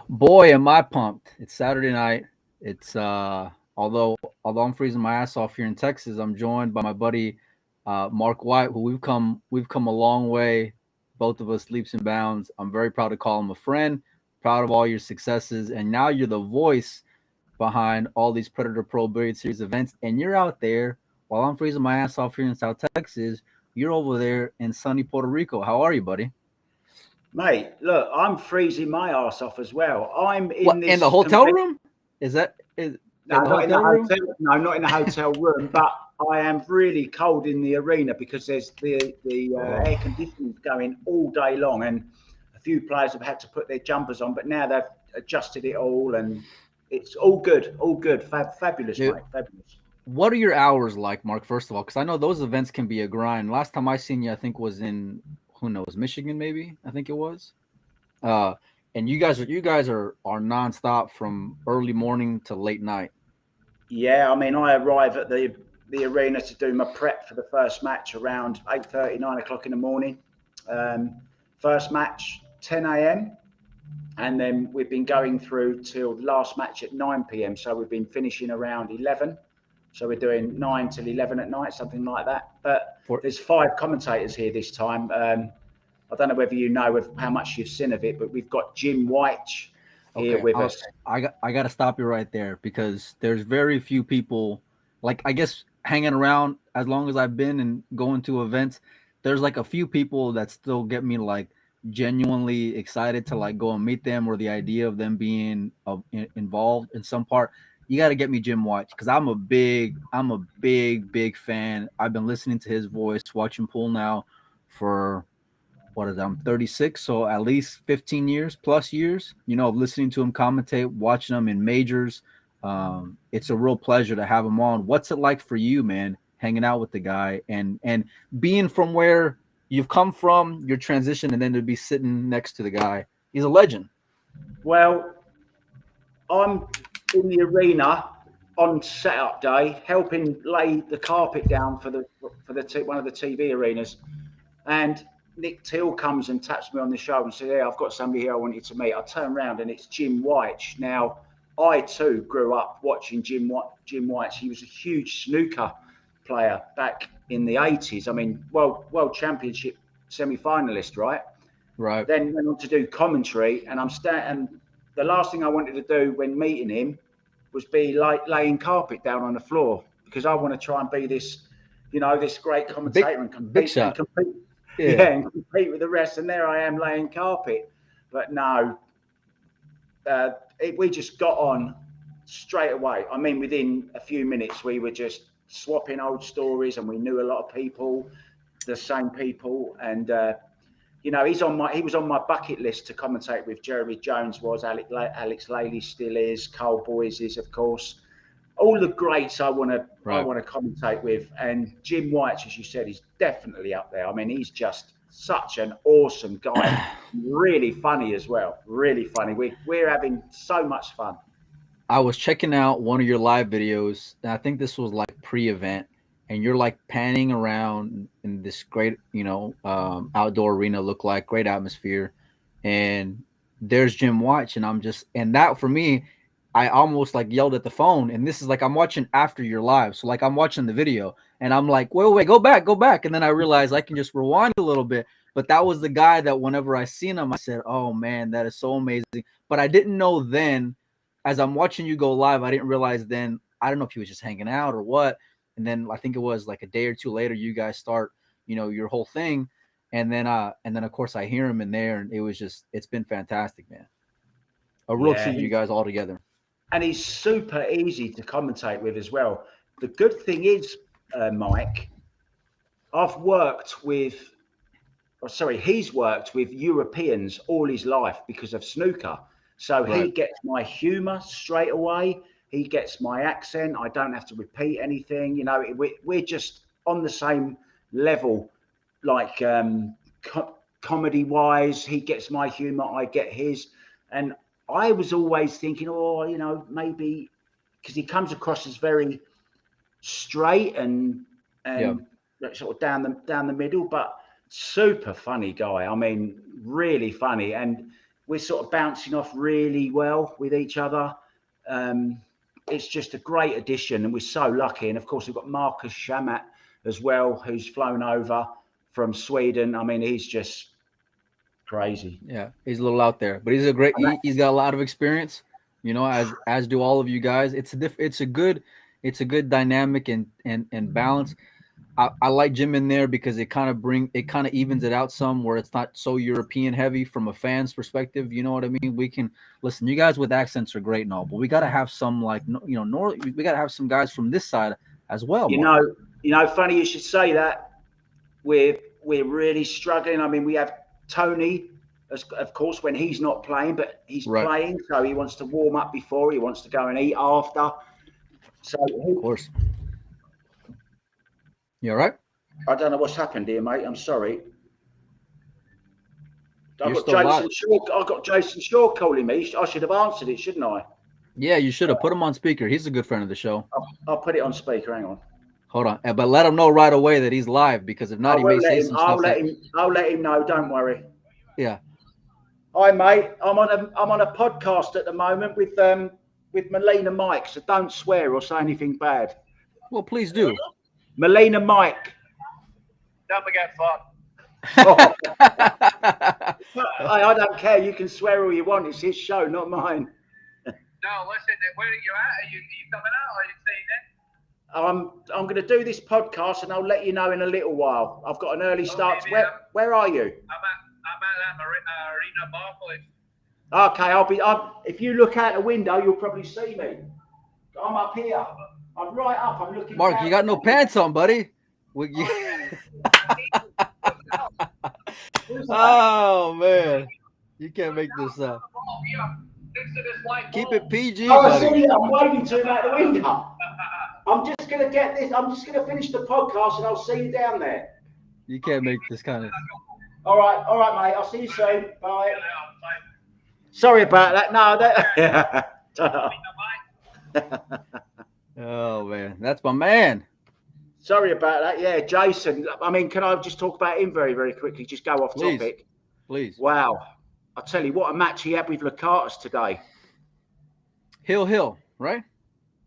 Boy, am I pumped. It's Saturday night. It's although I'm freezing my ass off here in Texas, I'm joined by my buddy Mark White, who we've come a long way, both of us leaps and bounds. I'm very proud to call him a friend, proud of all your successes, and now you're the voice behind all these Predator Pro Billiard Series events, and you're out there while I'm freezing my ass off here in South Texas. You're over there in sunny Puerto Rico. How are you, buddy? Mate, look, I'm freezing my ass off as well. I'm in What in the this hotel complete. room? Is that is No, in the not in the hotel room? hotel. No, not in the hotel room. But I am really cold in the arena because there's the air Oh. conditioning going all day long, and a few players have had to put their jumpers on. But now they've adjusted it all, and it's all good, all good. Fabulous, Dude, mate, fabulous. what are your hours like, Mark? First of all, because I know those events can be a grind. Last time I seen you, I think was in who knows Michigan, maybe I think it was. Uh, and you guys are nonstop from early morning to late night. Yeah, I mean, I arrive at the arena to do my prep for the first match around 8:30, 9 o'clock in the morning. Um, First match 10 a.m. and then we've been going through till the last match at 9 p.m. So we've been finishing around 11. So we're doing 9 till 11 at night, something like that. But For there's five commentators here this time. I don't know whether you know of how much you've seen of it, but we've got Jim White here okay, with us. I got to stop you right there because there's very few people like I guess hanging around as long as I've been and going to events. There's like a few people that still get me like genuinely excited to like go and meet them or the idea of them being involved in some part. You got to get me Jim Watch because I'm a big fan. I've been listening to his voice, watching pool now for what is that? I'm 36, so at least 15 years plus years, of listening to him commentate, watching him in majors. It's a real pleasure to have him on. What's it like for you, man, hanging out with the guy and being from where you've come from, your transition, and then to be sitting next to the guy? He's a legend. Well, I'm in the arena on setup day, helping lay the carpet down for one of the TV arenas, and Nick Teal comes and taps me on the shoulder and says, "Yeah, I've got somebody here I want you to meet." I turn around and it's Jim White. Now, I too grew up watching Jim White. He was a huge snooker player back in the 80s. I mean, world championship semi-finalist, right? Right. Then went on to do commentary, and the last thing I wanted to do when meeting him was be like laying carpet down on the floor because I want to try and be this great Big commentator and big compete and shot. compete, Yeah. yeah, and compete with the rest. And there I am laying carpet, but no, we just got on straight away. I mean, within a few minutes, we were just swapping old stories, and we knew a lot of people, the same people, and he was on my bucket list to commentate with. Jeremy Jones was, Alex Laley still is, Carl Boys is, of course. All the greats I Right. want to commentate with, and Jim White, as you said, is definitely up there. I mean, he's just such an awesome guy, really funny as well, really funny. We're having so much fun. I was checking out one of your live videos, and I think this was like pre-event, and you're like panning around in this great, outdoor arena. Look like great atmosphere, and there's Jim Watch, and and that for me, I almost like yelled at the phone, and this is like I'm watching after your live, so like I'm watching the video, and I'm like, wait, go back, and then I realized I can just rewind a little bit. But that was the guy that whenever I seen him, I said, "Oh man, that is so amazing." But I didn't know then as I'm watching you go live, I didn't realize then. I don't know if he was just hanging out or what. And then I think it was like a day or two later, you guys start, your whole thing, and then of course I hear him in there, and it's been fantastic, man. A real Yeah, treat, you guys all together. and he's super easy to commentate with as well. The good thing is, Mike, I've worked with he's worked with Europeans all his life because of snooker. So he Right. gets my humour straight away. He gets my accent. I don't have to repeat anything. We're just on the same level, like comedy wise. He gets my humour. I get his. And I was always thinking, oh, maybe because he comes across as very straight Yeah. and sort of down the middle, but super funny guy. I mean, really funny. And we're sort of bouncing off really well with each other. It's just a great addition, and we're so lucky. And of course, we've got Marcus Shamat as well, who's flown over from Sweden. I mean, he's just crazy. Yeah, he's a little out there, but he's a great. He's got a lot of experience, as do all of you guys. It's a good dynamic and balance. I like Jim in there because it kind of evens it out some, where it's not so European heavy from a fan's perspective. You know what I mean? We can listen. You guys with accents are great and all, but we got to have some we got to have some guys from this side as well. You Mark. know, funny you should say that. We're really struggling. I mean, we have Tony, of course, when he's not playing, but he's playing, so he wants to warm up before. He wants to go and eat after. So, of course. You all right? I don't know what's happened here, mate. I'm sorry. I've got Jason Shaw calling me. I should have answered it, shouldn't I? Yeah, you should have put him on speaker. He's a good friend of the show. I'll put it on speaker. Hang on. Hold on, but let him know right away that he's live, because if not, he may say some stuff. I'll let him know. Don't worry. Yeah. Hi, mate. I'm on a podcast at the moment with Melina Mike, so don't swear or say anything bad. Well, please do. Melina Mike. Don't forget fun. Oh. I don't care. You can swear all you want. It's his show, not mine. No, listen. Where are you at? Are you coming out? Or are you staying in? I'm going to do this podcast, and I'll let you know in a little while. I've got an early start. Where are you? I'm at Arena Barclays. Okay, if you look out the window, you'll probably see me. I'm up here. I'm right up. I'm looking. Mark, you got no pants on, buddy. Oh man, you can't make this up. Keep it PG, buddy. I'm waving to him out the window. I'm just going to get this. I'm just going to finish the podcast, and I'll see you down there. You can't make this kind of. All right, mate. I'll see you soon. Bye. Sorry about that. No, Oh man, that's my man. Sorry about that. Yeah, Jason. I mean, can I just talk about him very, very quickly? Just go off topic. Please. Wow. I'll tell you what a match he had with Lakatos today. Hill, right?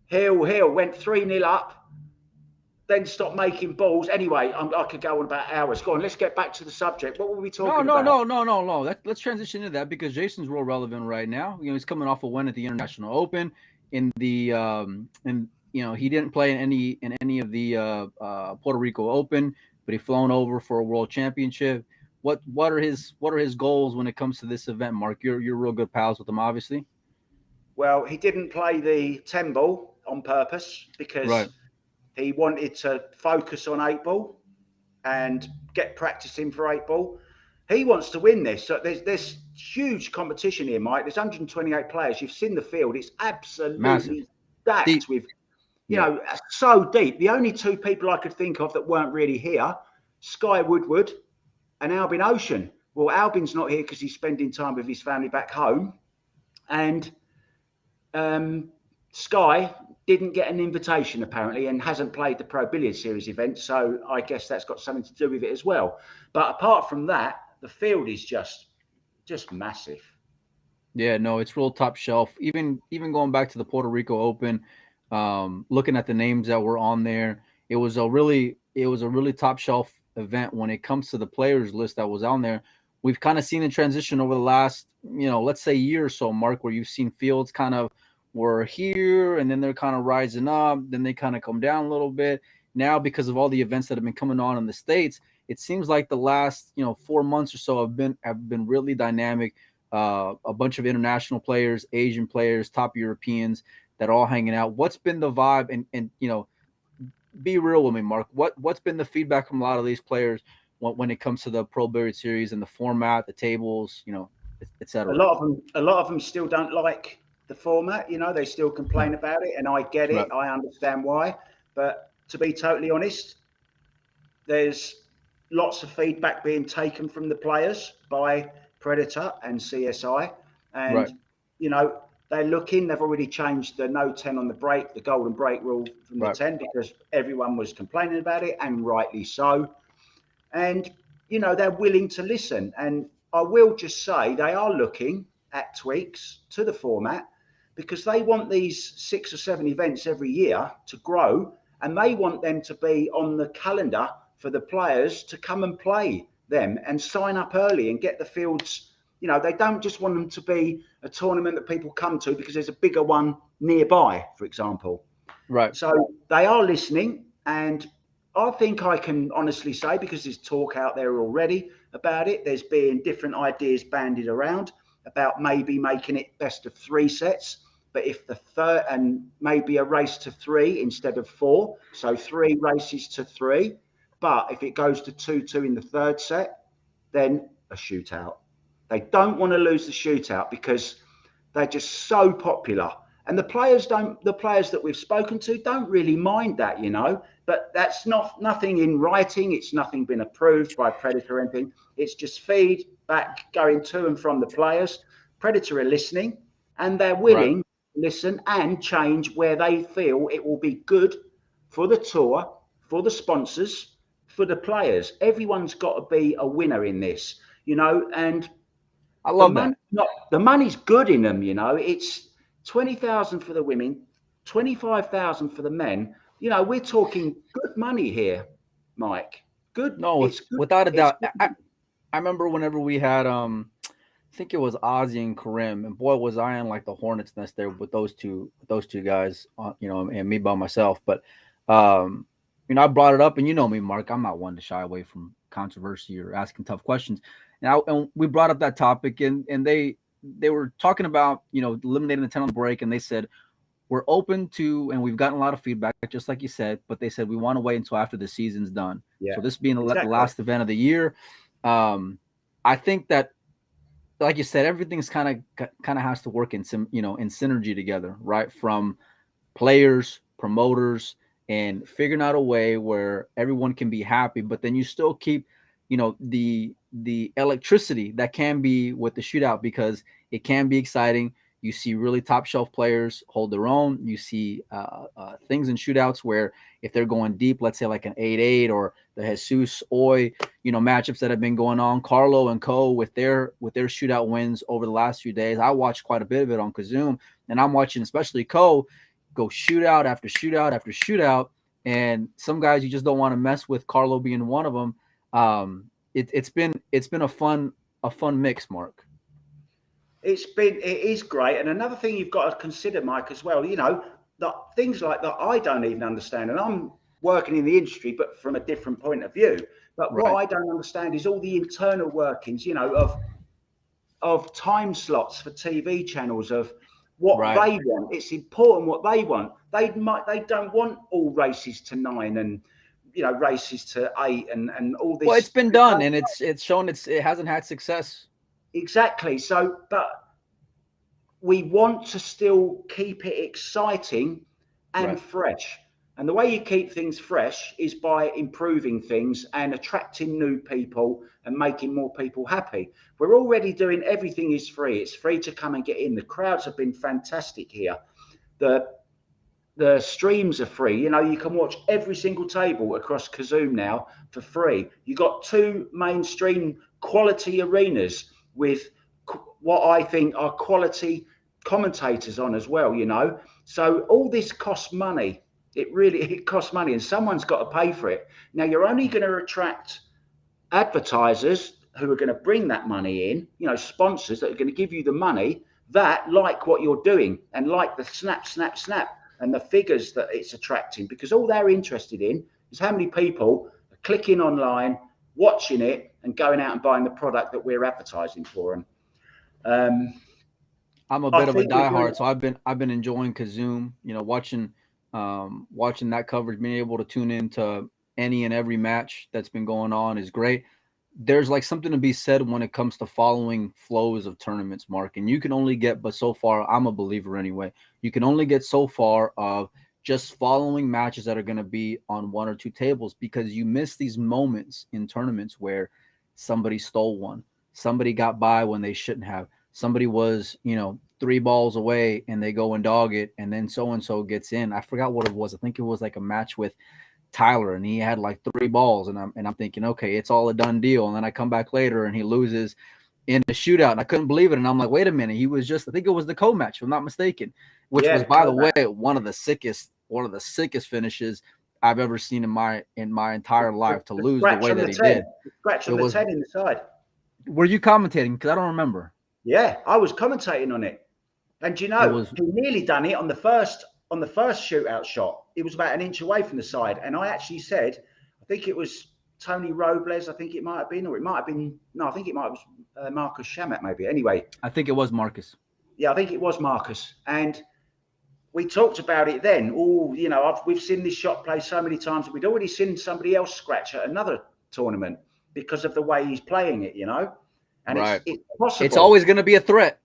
Hill went 3-0 up, then stopped making balls. Anyway, I could go on about hours. Go on, let's get back to the subject. What were we talking about? No. Let's transition into that, because Jason's real relevant right now. He's coming off a win at the International Open. In the he didn't play in any of the Puerto Rico Open, but he flown over for a World Championship. What are his goals when it comes to this event, Mark? You're real good pals with him, obviously. Well, he didn't play the 10 ball on purpose because he wanted to focus on 8 ball and get practicing for 8 ball. He wants to win this. So there's huge competition here, Mike. There's 128 players. You've seen the field. It's absolutely stacked deep. With, you know, so deep. The only 2 people I could think of that weren't really here, Sky Woodward and Albin Ocean. Well, Albin's not here because he's spending time with his family back home. And Sky didn't get an invitation apparently and hasn't played the Pro Billiard Series event, so I guess that's got something to do with it as well. But apart from that, the field is just massive. Yeah, no, it's real top shelf. Even going back to the Puerto Rico Open, looking at the names that were on there, it was a really top shelf event when it comes to the players list that was on there. We've kind of seen a transition over the last, let's say year or so, Mark, where you've seen fields kind of were here and then they're kind of rising up, then they kind of come down a little bit. Now, because of all the events that have been coming on in the States, it seems like the last 4 months or so have been really dynamic. A bunch of international players, Asian players, top Europeans that are all hanging out. What's been the vibe? And be real with me, Mark. What's been the feedback from a lot of these players when it comes to the Pro Billiard Series and the format, the tables, et cetera? A lot of them still don't like the format. They still complain about it, and I get it. Right. I understand why. But to be totally honest, there's lots of feedback being taken from the players by Predator and CSI, and they're looking. They've already changed the no 10 on the break, the golden break rule from the 10, because everyone was complaining about it, and rightly so. And they're willing to listen. And I will just say they are looking at tweaks to the format because they want these 6 or 7 events every year to grow, and they want them to be on the calendar for the players to come and play them and sign up early and get the fields. You know, they don't just want them to be a tournament that people come to because there's a bigger one nearby, for example. Right. So they are listening, and I think I can honestly say, because there's talk out there already about it, there's been different ideas bandied around about maybe making it best of 3 sets, but if the third, and maybe a race to 3 instead of 4, so 3 races to 3. But if it goes to 2-2 in the third set, then a shootout. They don't want to lose the shootout because they're just so popular. And the players that we've spoken to don't really mind that, you know, but that's nothing in writing. It's nothing been approved by Predator or anything. It's just feedback going to and from the players. Predator are listening, and they're willing to listen and change where they feel it will be good for the tour, for the sponsors, for the players. Everyone's got to be a winner in this, you know, and I love that. The money's good in them, you know. It's 20,000 for the women, 25,000 for the men. You know, we're talking good money here, Mike. Good. No, It's good. without a doubt. I remember whenever we had I think it was Ozzy and Karim, and boy was I in like the hornet's nest there with those two guys, you know, and me by myself. But you know, I brought it up, and you know me, Mark. I'm not one to shy away from controversy or asking tough questions. And we brought up that topic, and they were talking about, you know, eliminating the 10 on the break, and they said we're open to, and we've gotten a lot of feedback, just like you said, but they said we want to wait until after the season's done. Yeah, so this being the exactly. last event of the year, I think that, like you said, everything's kind of has to work in some, you know, in synergy together, right? From players, promoters, and figuring out a way where everyone can be happy, but then you still keep, you know, the electricity that can be with the shootout, because it can be exciting. You see really top shelf players hold their own. You see things in shootouts where if they're going deep, let's say like an 8-8 or the Jesus Oy, you know, matchups that have been going on, Carlo and Co with their shootout wins over the last few days. I watched quite a bit of it on Kazoom, and I'm watching especially Co go shootout after shootout after shootout. And some guys you just don't want to mess with, Carlo being one of them. It's been a fun mix, Mark. It is great. And another thing you've got to consider, Mike, as well, you know, that things like that I don't even understand. And I'm working in the industry, but from a different point of view. But what I don't understand is all the internal workings, you know, of time slots for TV channels, of what they want. It's important what they want. They don't want all races to 9 and, you know, races to 8 and all this. Well, it's been done, and it's shown it hasn't had success. Exactly. So, but we want to still keep it exciting and fresh. And the way you keep things fresh is by improving things and attracting new people and making more people happy. We're already doing, everything is free. It's free to come and get in. The crowds have been fantastic here. The streams are free. You know, you can watch every single table across Kazoom now for free. You got 2 mainstream quality arenas with what I think are quality commentators on as well, you know. So all this costs money. It costs money, and someone's got to pay for it. Now, you're only going to attract advertisers who are going to bring that money in, you know, sponsors that are going to give you the money that like what you're doing and like the snap and the figures that it's attracting, because all they're interested in is how many people are clicking online, watching it, and going out and buying the product that we're advertising for them. I'm a bit of a diehard, so I've been enjoying Kazoom, you know, watching that coverage, being able to tune into any and every match that's been going on is great. There's like something to be said when it comes to following flows of tournaments, Mark, and you can only get, but so far, I'm a believer anyway, you can only get so far of just following matches that are going to be on 1 or 2 tables, because you miss these moments in tournaments where somebody stole one, somebody got by when they shouldn't have, somebody was, you know, 3 balls away and they go and dog it, and then so and so gets in. I forgot what it was. I think it was like a match with Tyler, and he had like 3 balls, and I'm thinking, okay, it's all a done deal. And then I come back later and he loses, in a shootout, and I couldn't believe it. And I'm like, wait a minute, he was just, I think it was the co-match, if I'm not mistaken, which Yeah, was, the by the co-match. way, one of the sickest finishes I've ever seen in my entire life, to The lose the scratch way on the that he 10. did. The scratch It on the was. 10 in the side. Were you commentating? Because I don't remember. Yeah, I was commentating on it. And you It know, was he nearly done it on the first shootout shot. It was about an inch away from the side. And I actually said, I think it was Tony Robles, I think it might have been, or it might have been, no, I think it might have been Marcus Shamat maybe. Anyway, I think it was Marcus. yeah, I think it was Marcus. And we talked about it then. Oh, you know, we've seen this shot play so many times. We'd already seen somebody else scratch at another tournament because of the way he's playing it, you know. And Right. it's It's possible. always going to be a threat.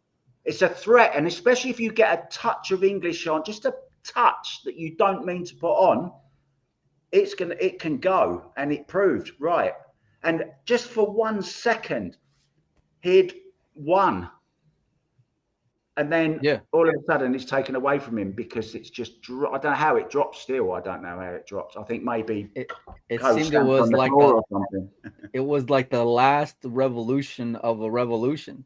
It's a threat, and especially if you get a touch of English on, just a touch that you don't mean to put on, it can go, and it proved right. And just for 1 second, he'd won, and then Yeah. all of a sudden it's taken away from him because it's just I don't know how it dropped. Still, I don't know how it dropped. I think maybe It it Coach seemed it stamped on was the like floor or something. the last revolution of a revolution.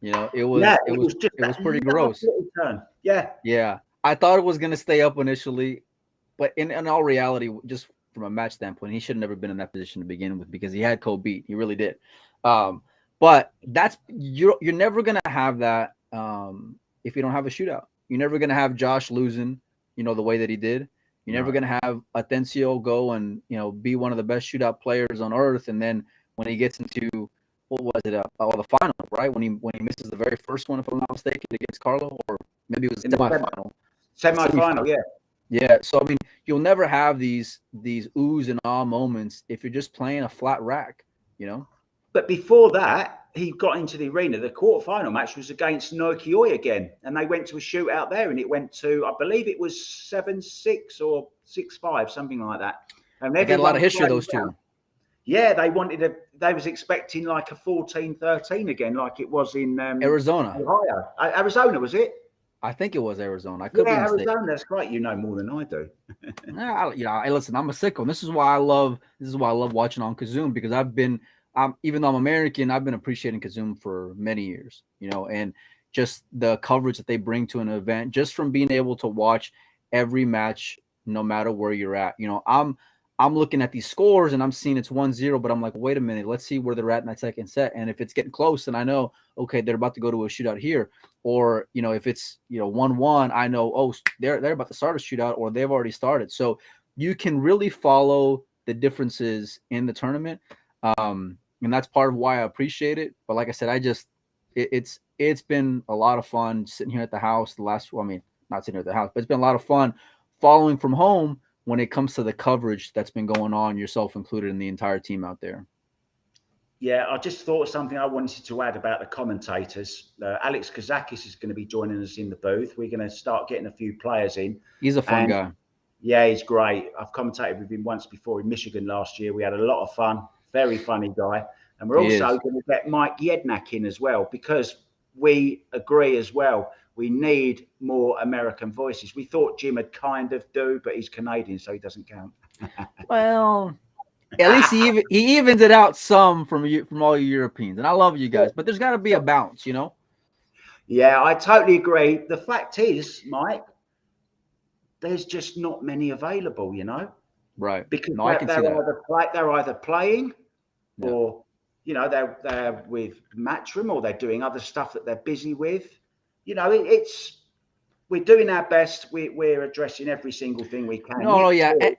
You know, Yeah, it was just it that was pretty last gross. little turn. Yeah, Yeah. I thought it was going to stay up initially, but in all reality, just from a match standpoint, he should have never been in that position to begin with, because he had Cole beat. He really did. But that's, you're never gonna have that if you don't have a shootout. You're never gonna have Josh losing, the way that he did. You're never no, gonna have Atencio go and be one of the best shootout players on earth, and then when he gets into, what was it? The final, right? When he misses the very first one, if I'm not mistaken, against Carlo, or maybe it was in a the semifinal. semi-final, yeah. Yeah, so I mean, you'll never have these oohs and ah moments if you're just playing a flat rack, you know. But before that, he got into the arena. The quarterfinal match was against Nokioi again, and they went to a shootout there, and it went to, I believe it was 7-6 or 6-5, something like that. And They got a lot everyone of history of closed those down. two. Yeah, they was expecting like a 14-13 again, like it was in Arizona, Ohio. Arizona, was it? I think it was Arizona. I could be Yeah, mistaken. Arizona. That's great. You know more than I do. Listen, I'm a sicko. This is why I love watching on Kazoom, because even though I'm American, I've been appreciating Kazoom for many years, and just the coverage that they bring to an event, just from being able to watch every match, no matter where you're at. I'm looking at these scores and I'm seeing it's 1-0, but I'm like, wait a minute, let's see where they're at in that second set. And if it's getting close, then I know, okay, they're about to go to a shootout here. Or, if it's, 1-1, I know, oh, they're about to start a shootout, or they've already started. So you can really follow the differences in the tournament. And that's part of why I appreciate it. But like I said, it's been a lot of fun sitting here at the house not sitting here at the house, but it's been a lot of fun following from home when it comes to the coverage that's been going on, yourself included, and the entire team out there. Yeah, I just thought of something I wanted to add about the commentators. Alex Kazakis is going to be joining us in the booth. We're going to start getting a few players in. He's a fun And guy. yeah, he's great. I've commentated with him once before in Michigan last year. We had a lot of fun. Very funny guy. And we're He also is. going to get Mike Yednak in as well, because we agree as well. We need more American voices. We thought Jim would kind of do, but he's Canadian, so he doesn't count. Well, at least he evens it out some from all you Europeans, and I love you guys, but there's got to be a balance, Yeah, I totally agree. The fact is, Mike, there's just not many available, Right? because No, I can see that. they're either playing, Yeah. or they're with Matchroom, or they're doing other stuff that they're busy with. It's we're doing our best. We're addressing every single thing we can. No, Nick yeah, Tall,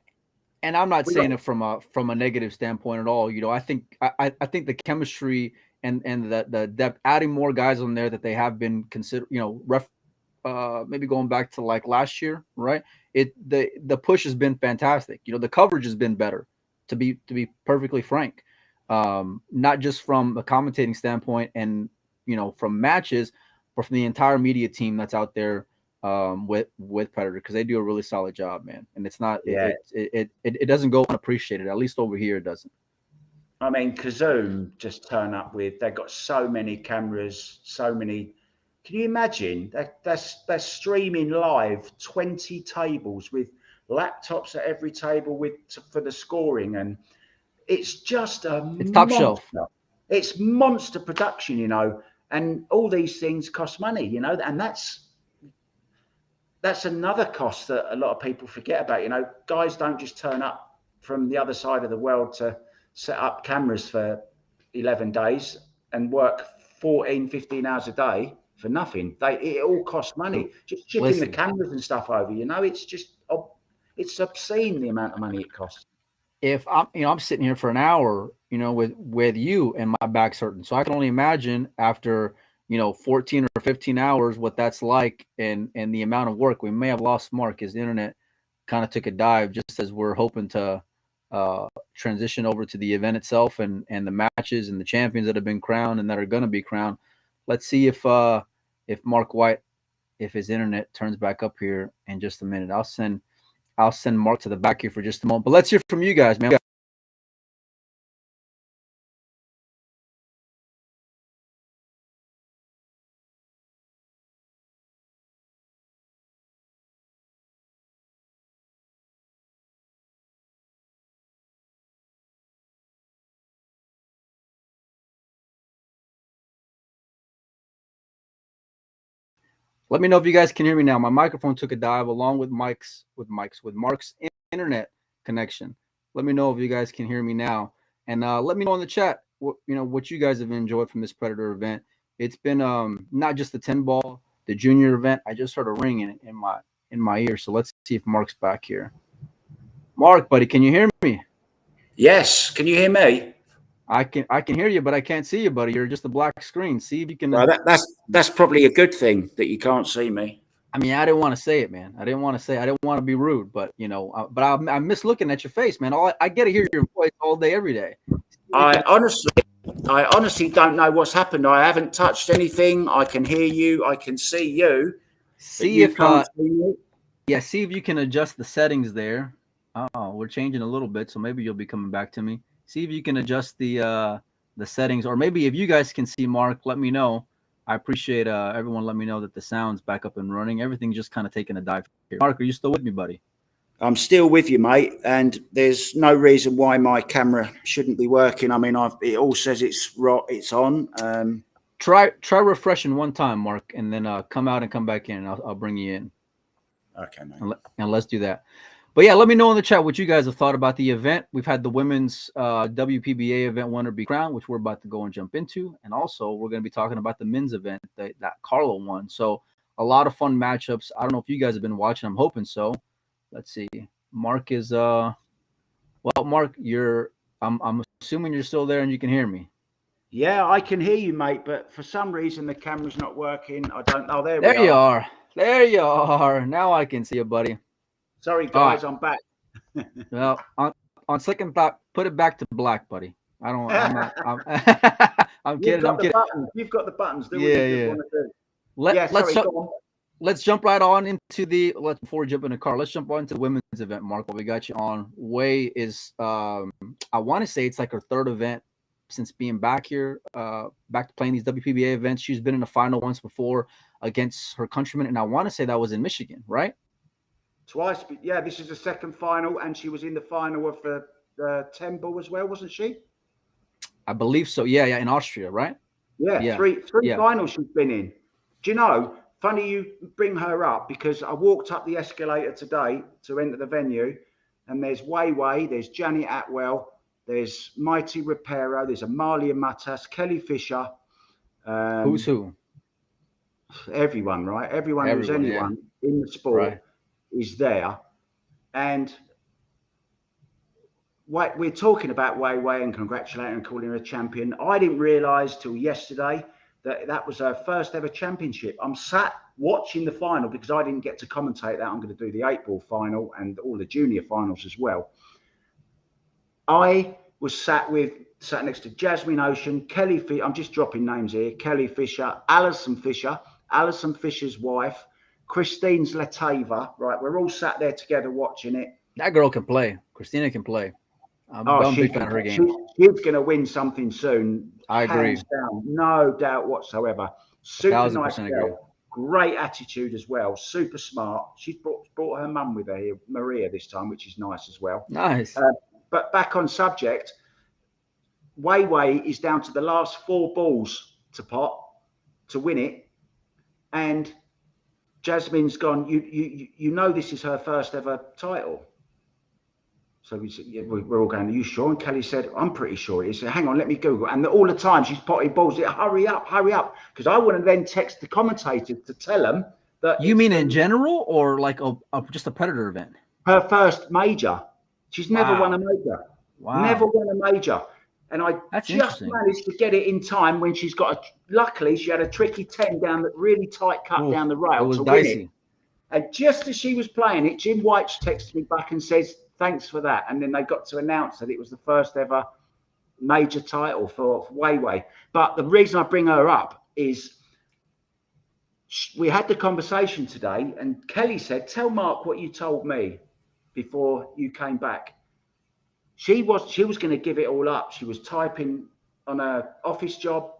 and I'm not we got saying it from a negative standpoint at all. I think the chemistry and the depth, adding more guys on there that they have been considered, maybe going back to like last year, right? The push has been fantastic. The coverage has been better, to be perfectly frank. Not just from a commentating standpoint and from matches, but from the entire media team that's out there with Predator, because they do a really solid job, man. And it's not yeah. it doesn't go unappreciated. At least over here, it doesn't. I mean, Kazoom just turn up with. They've got so many cameras, so many. Can you imagine? They're streaming live 20 tables with laptops at every table for the scoring, and it's just a It's top shelf. monster. It's monster production, you know, and all these things cost money, you know, and that's another cost that a lot of people forget about. You know, guys don't just turn up from the other side of the world to set up cameras for 11 days and work 14, 15 hours a day for nothing. It all costs money. Just shipping the Listen, cameras and stuff over, you know, it's obscene the amount of money it costs. if I'm sitting here for an hour, with you and my back's hurting. So I can only imagine after, 14 or 15 hours, what that's like and the amount of work. We may have lost Mark. His internet kind of took a dive just as we're hoping to transition over to the event itself and the matches and the champions that have been crowned and that are going to be crowned. Let's see if Mark White, if his internet turns back up here in just a minute. I'll send Mark to the back here for just a moment. But let's hear from you guys, man. Let me know if you guys can hear me now. My microphone took a dive along with Mark's internet connection. Let me know if you guys can hear me now, and let me know in the chat what you guys have enjoyed from this Predator event. It's been not just the 10 ball, the junior event. I just heard a ring in my ear, so let's see if Mark's back here. Mark, buddy, can you hear me? Yes. Can you hear me? I can hear you, but I can't see you, buddy. You're just a black screen. See if you can. Well, that's probably a good thing that you can't see me. I mean, I didn't want to say it, man. I didn't want to be rude, but I miss looking at your face, man. I get to hear your voice all day, every day. I honestly don't know what's happened. I haven't touched anything. I can hear you. I can see you. See if see if you can adjust the settings there. Oh, we're changing a little bit, so maybe you'll be coming back to me. See if you can adjust the settings, or maybe if you guys can see Mark, let me know. I appreciate everyone. Let me know that the sound's back up and running. Everything's just kind of taking a dive here. Mark, are you still with me, buddy? I'm still with you, mate, and there's no reason why my camera shouldn't be working. I mean, it all says it's on. Try refreshing one time, Mark, and then come out and come back in. I'll bring you in. Okay, mate. And let's do that. But yeah, let me know in the chat what you guys have thought about the event. We've had the women's WPBA event winner be crowned, which we're about to go and jump into. And also, we're going to be talking about the men's event that Carlo won. So a lot of fun matchups. I don't know if you guys have been watching. I'm hoping so. Let's see. Mark is well, Mark, I'm assuming you're still there and you can hear me. Yeah, I can hear you, mate, but for some reason the camera's not working. I don't know. There you are. There you are. Now I can see you, buddy. Sorry, guys, right. I'm back. Well, on second thought, put it back to black, buddy. I'm kidding. I'm kidding. You've got the buttons. Do yeah. Want to do. Let's jump right on into before we jump in the car. Let's jump on into the women's event, Mark. What we got you on? Way is I want to say it's like her third event since being back here, back to playing these WPBA events. She's been in the final once before against her countrymen, and I want to say that was in Michigan, right? Twice, yeah. This is the second final, and she was in the final of the 10 ball as well, wasn't she? I believe so. Yeah, in Austria, right? Yeah. Three finals she's been in. Do you know? Funny you bring her up because I walked up the escalator today to enter the venue, and there's Wei, there's Janet Atwell, there's Mighty Reparo, there's Amalia Matas, Kelly Fisher. Who's who? Everyone, right? Everyone who's anyone in the sport is there. And we're talking about Wei and congratulating and calling her a champion. I didn't realise till yesterday that was her first ever championship. I'm sat watching the final because I didn't get to commentate that. I'm going to do the 8-ball final and all the junior finals as well. I was sat next to Jasmine Ocean, Kelly Fisher. I'm just dropping names here. Kelly Fisher, Alison Fisher's wife, Christine Zletava. Right, we're all sat there together watching it. That girl can play. Christina can play. I'm a big fan of her game. She's going to win something soon. I agree. Down, no doubt whatsoever. Super nice girl. Great attitude as well. Super smart. She's brought her mum with her here, Maria, this time, which is nice as well. Nice. But back on subject, Wei is down to the last 4 balls to pot to win it, and Jasmine's gone. You know this is her first ever title. So we said, yeah, we're all going, are you sure? And Kelly said, I'm pretty sure. He said, hang on, let me Google. And all the time she's potting balls. Hurry up. Because I want to then text the commentators to tell them that You mean in general or like just a Predator event? her first major. She's never won a major. Wow. Never won a major. And I just managed to get it in time when she's got luckily she had a tricky 10 down that really tight cut down the rail to win it. And just as she was playing it, Jim White texted me back and says, thanks for that. And then they got to announce that it was the first ever major title for Wei. But the reason I bring her up is we had the conversation today and Kelly said, tell Mark what you told me before you came back. She was going to give it all up. She was typing on her office job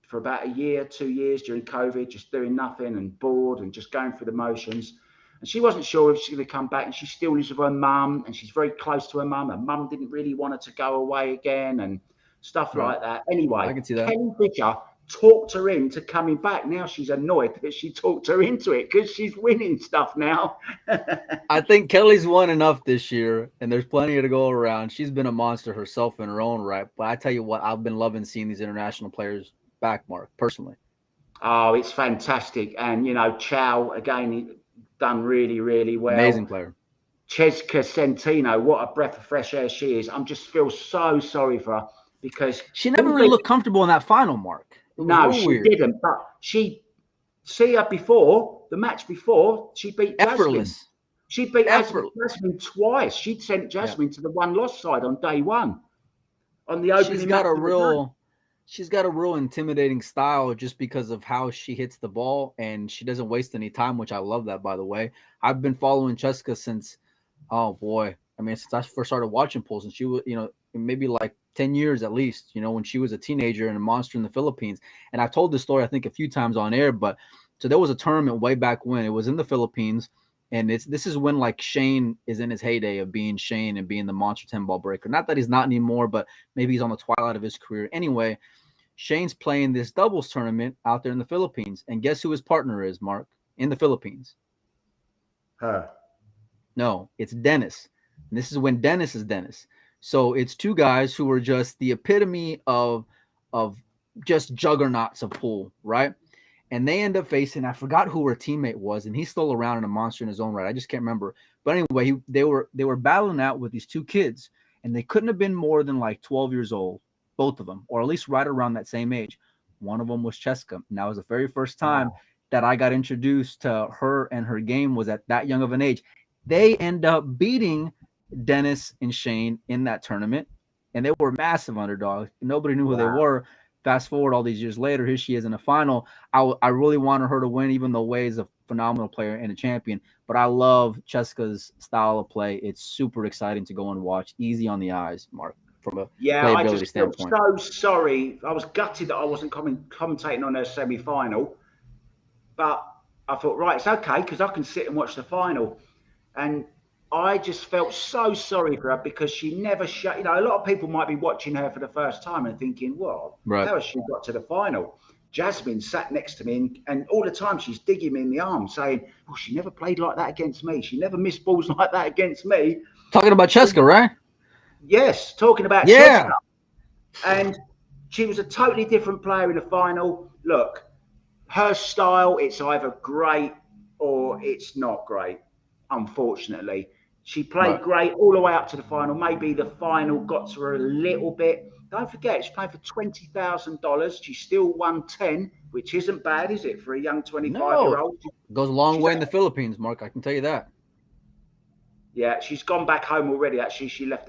for about a year, 2 years during COVID, just doing nothing and bored and just going through the motions. And she wasn't sure if she's going to come back. And she still lives with her mum and she's very close to her mum. Her mum didn't really want her to go away again and stuff like that. Anyway, I can see that. Kelly Fisher talked her into coming back. Now she's annoyed that she talked her into it because she's winning stuff now. I think Kelly's won enough this year and there's plenty to go around. She's been a monster herself in her own right. But I tell you what, I've been loving seeing these international players back, Mark, personally. Oh, it's fantastic. And, Chow, again, done really, really well. Amazing player. Cheska Centino, what a breath of fresh air she is. I just feel so sorry for her because she never really looked comfortable in that final, Mark. No, she didn't. But see her before, the match before, she beat Jasmine. She beat Jasmine twice. She'd sent Jasmine to the one-loss side on day one. On the opening She's got a real intimidating style just because of how she hits the ball and she doesn't waste any time, which I love that, by the way. I've been following Cheska since, since I first started watching pools, and she was, maybe like 10 years at least, when she was a teenager and a monster in the Philippines. And I've told this story, I think, a few times on air, but so there was a tournament way back when it was in the Philippines. And this is when like Shane is in his heyday of being Shane and being the monster 10-ball breaker. Not that he's not anymore, but maybe he's on the twilight of his career. Anyway, Shane's playing this doubles tournament out there in the Philippines. And guess who his partner is, Mark, in the Philippines? Her. No, it's Dennis. And this is when Dennis is Dennis. So it's two guys who are just the epitome of just juggernauts of pool, right? And they end up facing, I forgot who her teammate was, and he's still around and a monster in his own right. I just can't remember. But anyway, they were battling out with these two kids, and they couldn't have been more than like 12 years old, both of them, or at least right around that same age. One of them was Cheska. And that was the very first time that I got introduced to her and her game was at that young of an age. They end up beating Dennis and Shane in that tournament, and they were massive underdogs. Nobody knew who they were. Fast forward all these years later, here she is in the final. I really wanted her to win, even though Wei is a phenomenal player and a champion. But I love Cheska's style of play. It's super exciting to go and watch. Easy on the eyes, Mark, from a playability standpoint. I just feel so sorry. I was gutted that I wasn't commentating on her semi-final. But I thought, right, it's okay, because I can sit and watch the final. And I just felt so sorry for her because she never shut. A lot of people might be watching her for the first time and thinking, well, how has she got to the final? Jasmine sat next to me and all the time she's digging me in the arm saying, well, she never played like that against me. She never missed balls like that against me. Talking about Cheska, right? Yes, talking about Cheska. And she was a totally different player in the final. Look, her style, it's either great or it's not great, unfortunately. She played great all the way up to the final. Maybe the final got to her a little bit. Don't forget, she's playing for $20,000. She still won 10, which isn't bad, is it, for a young 25-year-old? Goes a long way in the Philippines, Mark. I can tell you that. Yeah, she's gone back home already. Actually, she left.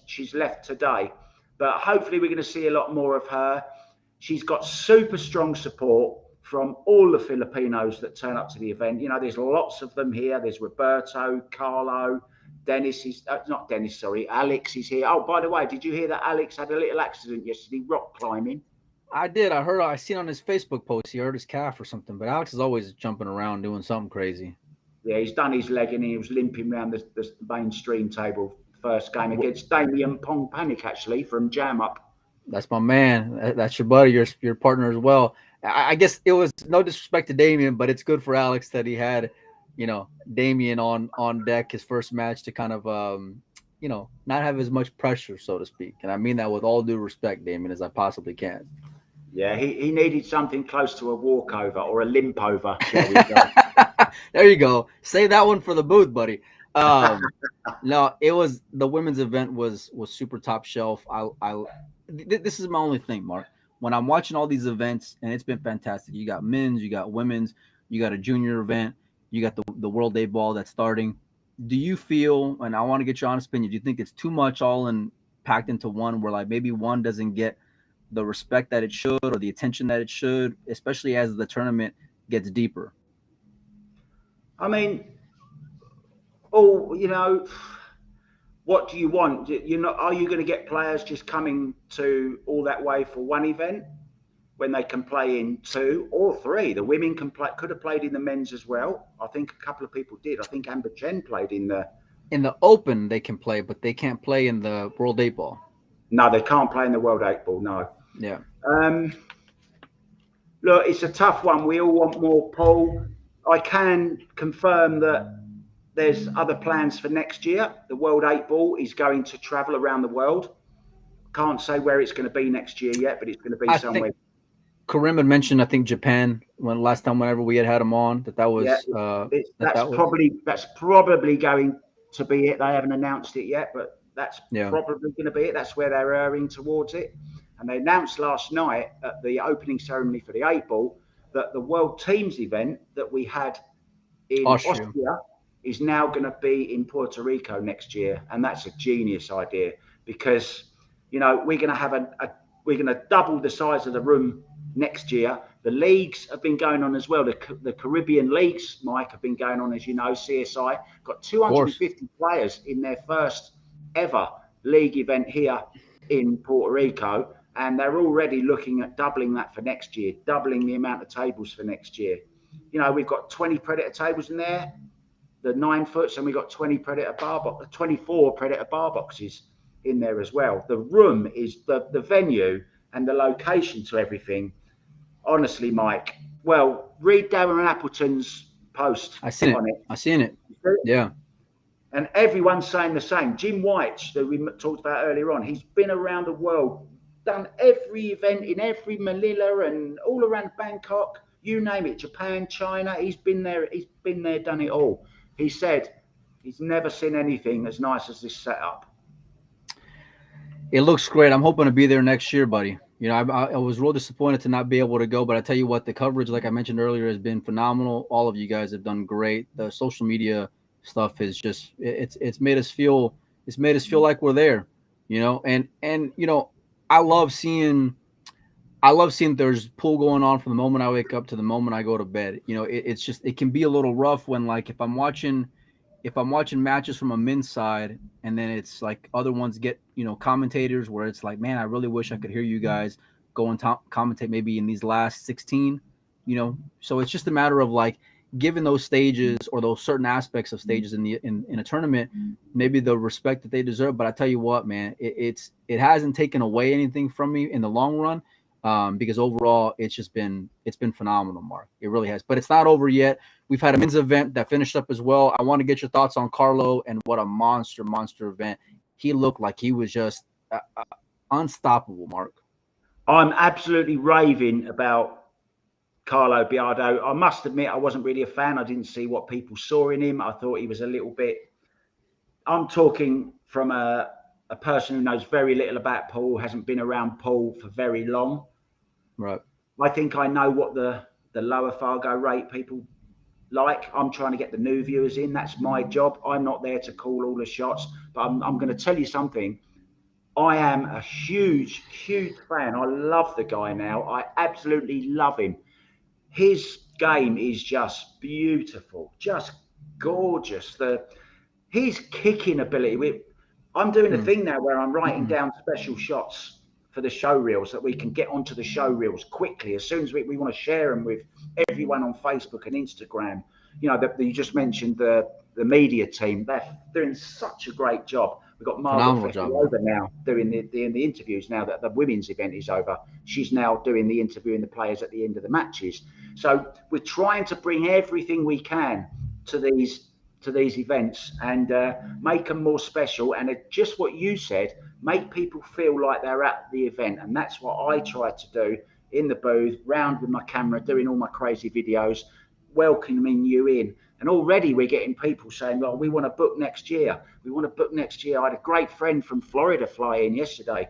She's left today. But hopefully, we're going to see a lot more of her. She's got super strong support from all the Filipinos that turn up to the event. There's lots of them here. There's Roberto, Carlo, Alex is here. Oh, by the way, did you hear that Alex had a little accident yesterday, rock climbing? I did. I seen on his Facebook post, he hurt his calf or something, but Alex is always jumping around doing something crazy. Yeah, he's done his leg and he was limping around the mainstream table first game against Damien Pong Panic, actually, from Jam Up. That's my man. That's your buddy, your partner as well. I guess it was no disrespect to Damien, but it's good for Alex that he had, Damien on deck his first match to kind of not have as much pressure, so to speak. And I mean that with all due respect, Damien, as I possibly can. Yeah, he needed something close to a walkover or a limp over, shall we say. There you go. Save that one for the booth, buddy. No, it was the women's event was super top shelf. This is my only thing, Mark. When I'm watching all these events, and it's been fantastic. You got men's, you got women's, you got a junior event, you got the World Day Ball that's starting. Do you feel, and I want to get your honest opinion, do you think it's too much all in packed into one, where like maybe one doesn't get the respect that it should or the attention that it should, especially as the tournament gets deeper? I mean, oh, what do you want? Are you going to get players just coming to all that way for one event when they can play in two or three? The women could have played in the men's as well. I think a couple of people did. I think Amber Chen played in the Open. They can play, but they can't play in the World 8 Ball. No, they can't play in the World 8 Ball. No. Yeah. Look, it's a tough one. We all want more pool. I can confirm that there's other plans for next year. The World 8 Ball is going to travel around the world. Can't say where it's going to be next year yet, but it's going to be somewhere. Karim had mentioned, I think, Japan whenever we had him on, that was. That's probably going to be it. They haven't announced it yet, but that's probably going to be it. That's where they're erring towards it. And they announced last night at the opening ceremony for the 8 Ball that the World Teams event that we had in Austria is now going to be in Puerto Rico next year. And that's a genius idea because, we're going to have we're going to double the size of the room next year. The leagues have been going on as well. The Caribbean leagues, Mike, have been going on, as you know. CSI got 250 players in their first ever league event here in Puerto Rico. And they're already looking at doubling that for next year, doubling the amount of tables for next year. We've got 20 Predator tables in there, the 9 foots, and we've got 24 Predator bar boxes in there as well. The room is the venue and the location to everything. Honestly, Mike, well, read Darren Appleton's post on it. I seen it. Yeah. And everyone's saying the same. Jim White, that we talked about earlier on, he's been around the world, done every event in every Manila and all around Bangkok, you name it, Japan, China. He's been there, done it all. He said he's never seen anything as nice as this setup. It looks great. I'm hoping to be there next year, buddy. I was real disappointed to not be able to go, but I tell you what, the coverage, like I mentioned earlier, has been phenomenal. All of you guys have done great. The social media stuff is just it's made us feel like we're there, and I love seeing there's pool going on from the moment I wake up to the moment I go to bed. It's just, it can be a little rough when, like, if I'm watching matches from a men's side and then it's like other ones get, commentators where it's like, man, I really wish I could hear you guys go and commentate maybe in these last 16, so it's just a matter of like given those stages or those certain aspects of stages in a tournament, maybe the respect that they deserve. But I tell you what, man, it hasn't taken away anything from me in the long run. Because overall it's been phenomenal, Mark. It really has. But it's not over yet. We've had a men's event that finished up as well. I want to get your thoughts on Carlo and what a monster event. He looked like he was just unstoppable, Mark. I'm absolutely raving about Carlo Biardo. I must admit I wasn't really a fan. I didn't see what people saw in him. I thought he was a little bit... I'm talking from a person who knows very little about pool, hasn't been around pool for very long. Right. I think I know what the lower Fargo rate people like. I'm trying to get the new viewers in. That's my job. I'm not there to call all the shots. But I'm going to tell you something. I am a huge fan. I love the guy now. I absolutely love him. His game is just beautiful, just gorgeous. His kicking ability. I'm doing a thing now where I'm writing down special shots for the show reels that we can get onto the show reels quickly as soon as we want to share them with everyone on Facebook and Instagram. You just mentioned the media team. They're doing such a great job. We've got Margaret Phenomenal job, man. Fetty over now doing the interviews now that the women's event is over. She's now doing the interviewing the players at the end of the matches. So we're trying to bring everything we can to these events and make them more special. And just what you said, make people feel like they're at the event. And that's what I try to do in the booth, round with my camera, doing all my crazy videos, welcoming you in. And already we're getting people saying, well, we want to book next year. We want to book next year. I had a great friend from Florida fly in yesterday.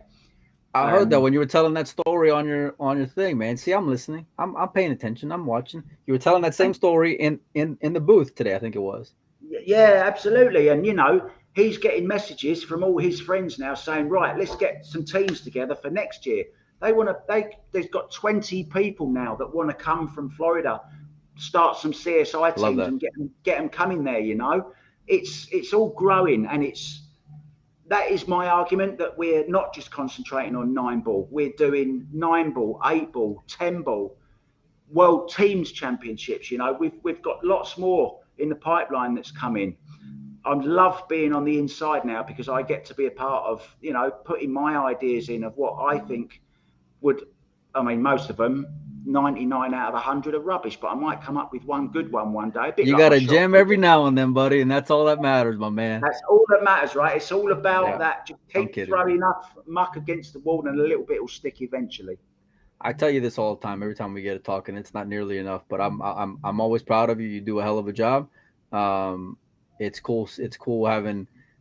I heard that when you were telling that story on your thing, man. See, I'm listening. I'm paying attention. I'm watching. You were telling that same story in the booth today, I think it was. Yeah, absolutely. And, you know, he's getting messages from all his friends now saying, right, let's get some teams together for next year. They've got 20 people now that want to come from Florida, start some CSI teams and get them coming there, you know. It's all growing, and that is my argument, that we're not just concentrating on 9-ball. We're doing 9-ball, 8-ball, 10-ball, World Teams Championships. You know, we've got lots more in the pipeline that's coming. I love being on the inside now because I get to be a part of, you know, putting my ideas in of what I think would, I mean, most of them, 99 out of 100 are rubbish, but I might come up with one good one day. You got a gem every now and then, buddy, and that's all that matters, my man. That's all that matters, right? It's all about that. Just keep throwing enough muck against the wall, and a little bit will stick eventually. I tell you this all the time. Every time we get to talking, it's not nearly enough, but I'm always proud of you. You do a hell of a job. It's cool. It's cool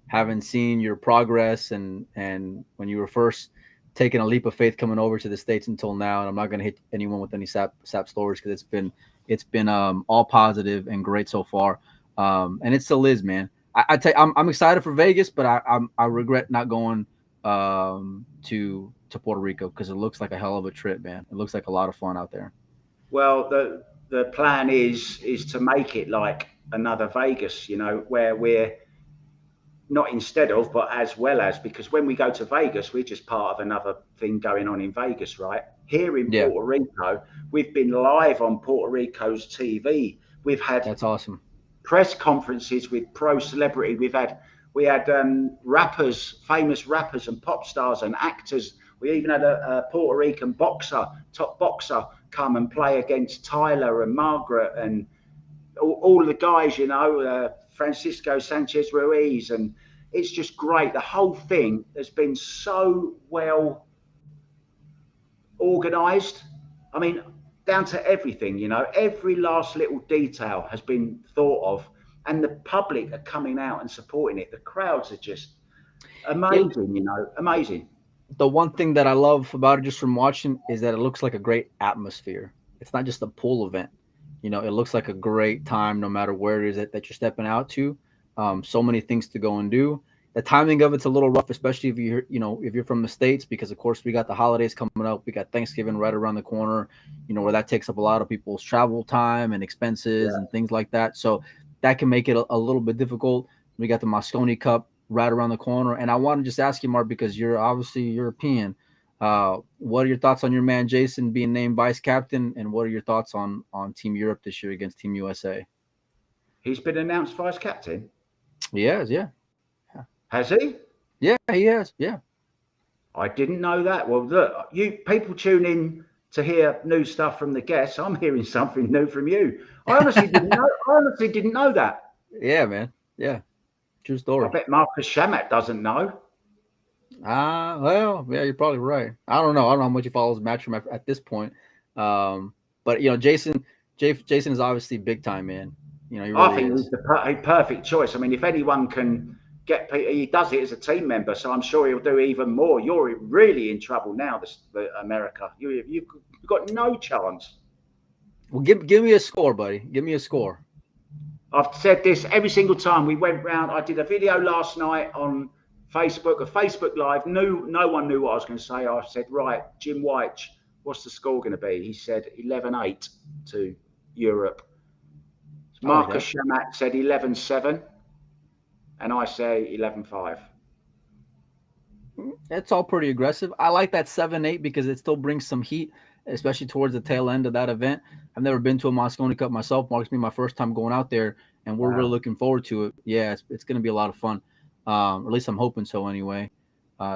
having seen your progress and when you were first taking a leap of faith coming over to the States until now. And I'm not going to hit anyone with any sap stories because it's been all positive and great so far. And it still is, man. I tell you, I'm excited for Vegas, but I regret not going to Puerto Rico because it looks like a hell of a trip, man. It looks like a lot of fun out there. Well, the plan is to make it like another Vegas, you know, where we're not instead of, but as well as, because when we go to Vegas, we're just part of another thing going on in Vegas, right? Here in Puerto Rico, we've been live on Puerto Rico's TV. We've had that's awesome press conferences with pro celebrity. We had rappers, famous rappers and pop stars and actors. We even had a Puerto Rican top boxer, come and play against Tyler and Margaret and all the guys, you know, Francisco Sanchez Ruiz, and it's just great. The whole thing has been so well organized. I mean, down to everything, you know, every last little detail has been thought of, and the public are coming out and supporting it. The crowds are just amazing, you know, amazing. The one thing that I love about it just from watching is that it looks like a great atmosphere. It's not just a pool event. You know, it looks like a great time no matter where it is that you're stepping out to. So many things to go and do. The timing of it's a little rough, especially if you're from the States, because of course we got the holidays coming up. We got Thanksgiving right around the corner, you know, where that takes up a lot of people's travel time and expenses and things like that. So that can make it a little bit difficult. We got the Mosconi Cup right around the corner. And I want to just ask you, Mark, because you're obviously European. What are your thoughts on your man Jason being named vice captain, and what are your thoughts on Team Europe this year against Team USA? He's been announced vice captain. He has, yeah. Has he? Yeah, he has. Yeah. I didn't know that. Well, look, you people tune in to hear new stuff from the guests. I'm hearing something new from you. I honestly didn't know. I honestly didn't know that. Yeah, man. Yeah. True story. I bet Marcus Shamat doesn't know. Well, yeah, you're probably right. I don't know how much he follows Matchroom at this point. But you know, Jason is obviously big time, man. You know, he really I think he's the perfect choice. I mean, if anyone can get people, he does it as a team member, so I'm sure he'll do even more. You're really in trouble now, America. You've got no chance. Well, give me a score, buddy. Give me a score. I've said this every single time we went round. I did a video last night on Facebook, a Facebook Live. No one knew what I was going to say. I said, right, Jim White, what's the score going to be? He said 11-8 to Europe. Marcus Shamat said 11-7, and I say 11-5. That's all pretty aggressive. I like that 7-8 because it still brings some heat, especially towards the tail end of that event. I've never been to a Mosconi Cup myself. Mark's been my first time going out there, and we're really looking forward to it. Yeah, it's going to be a lot of fun. At least I'm hoping so anyway.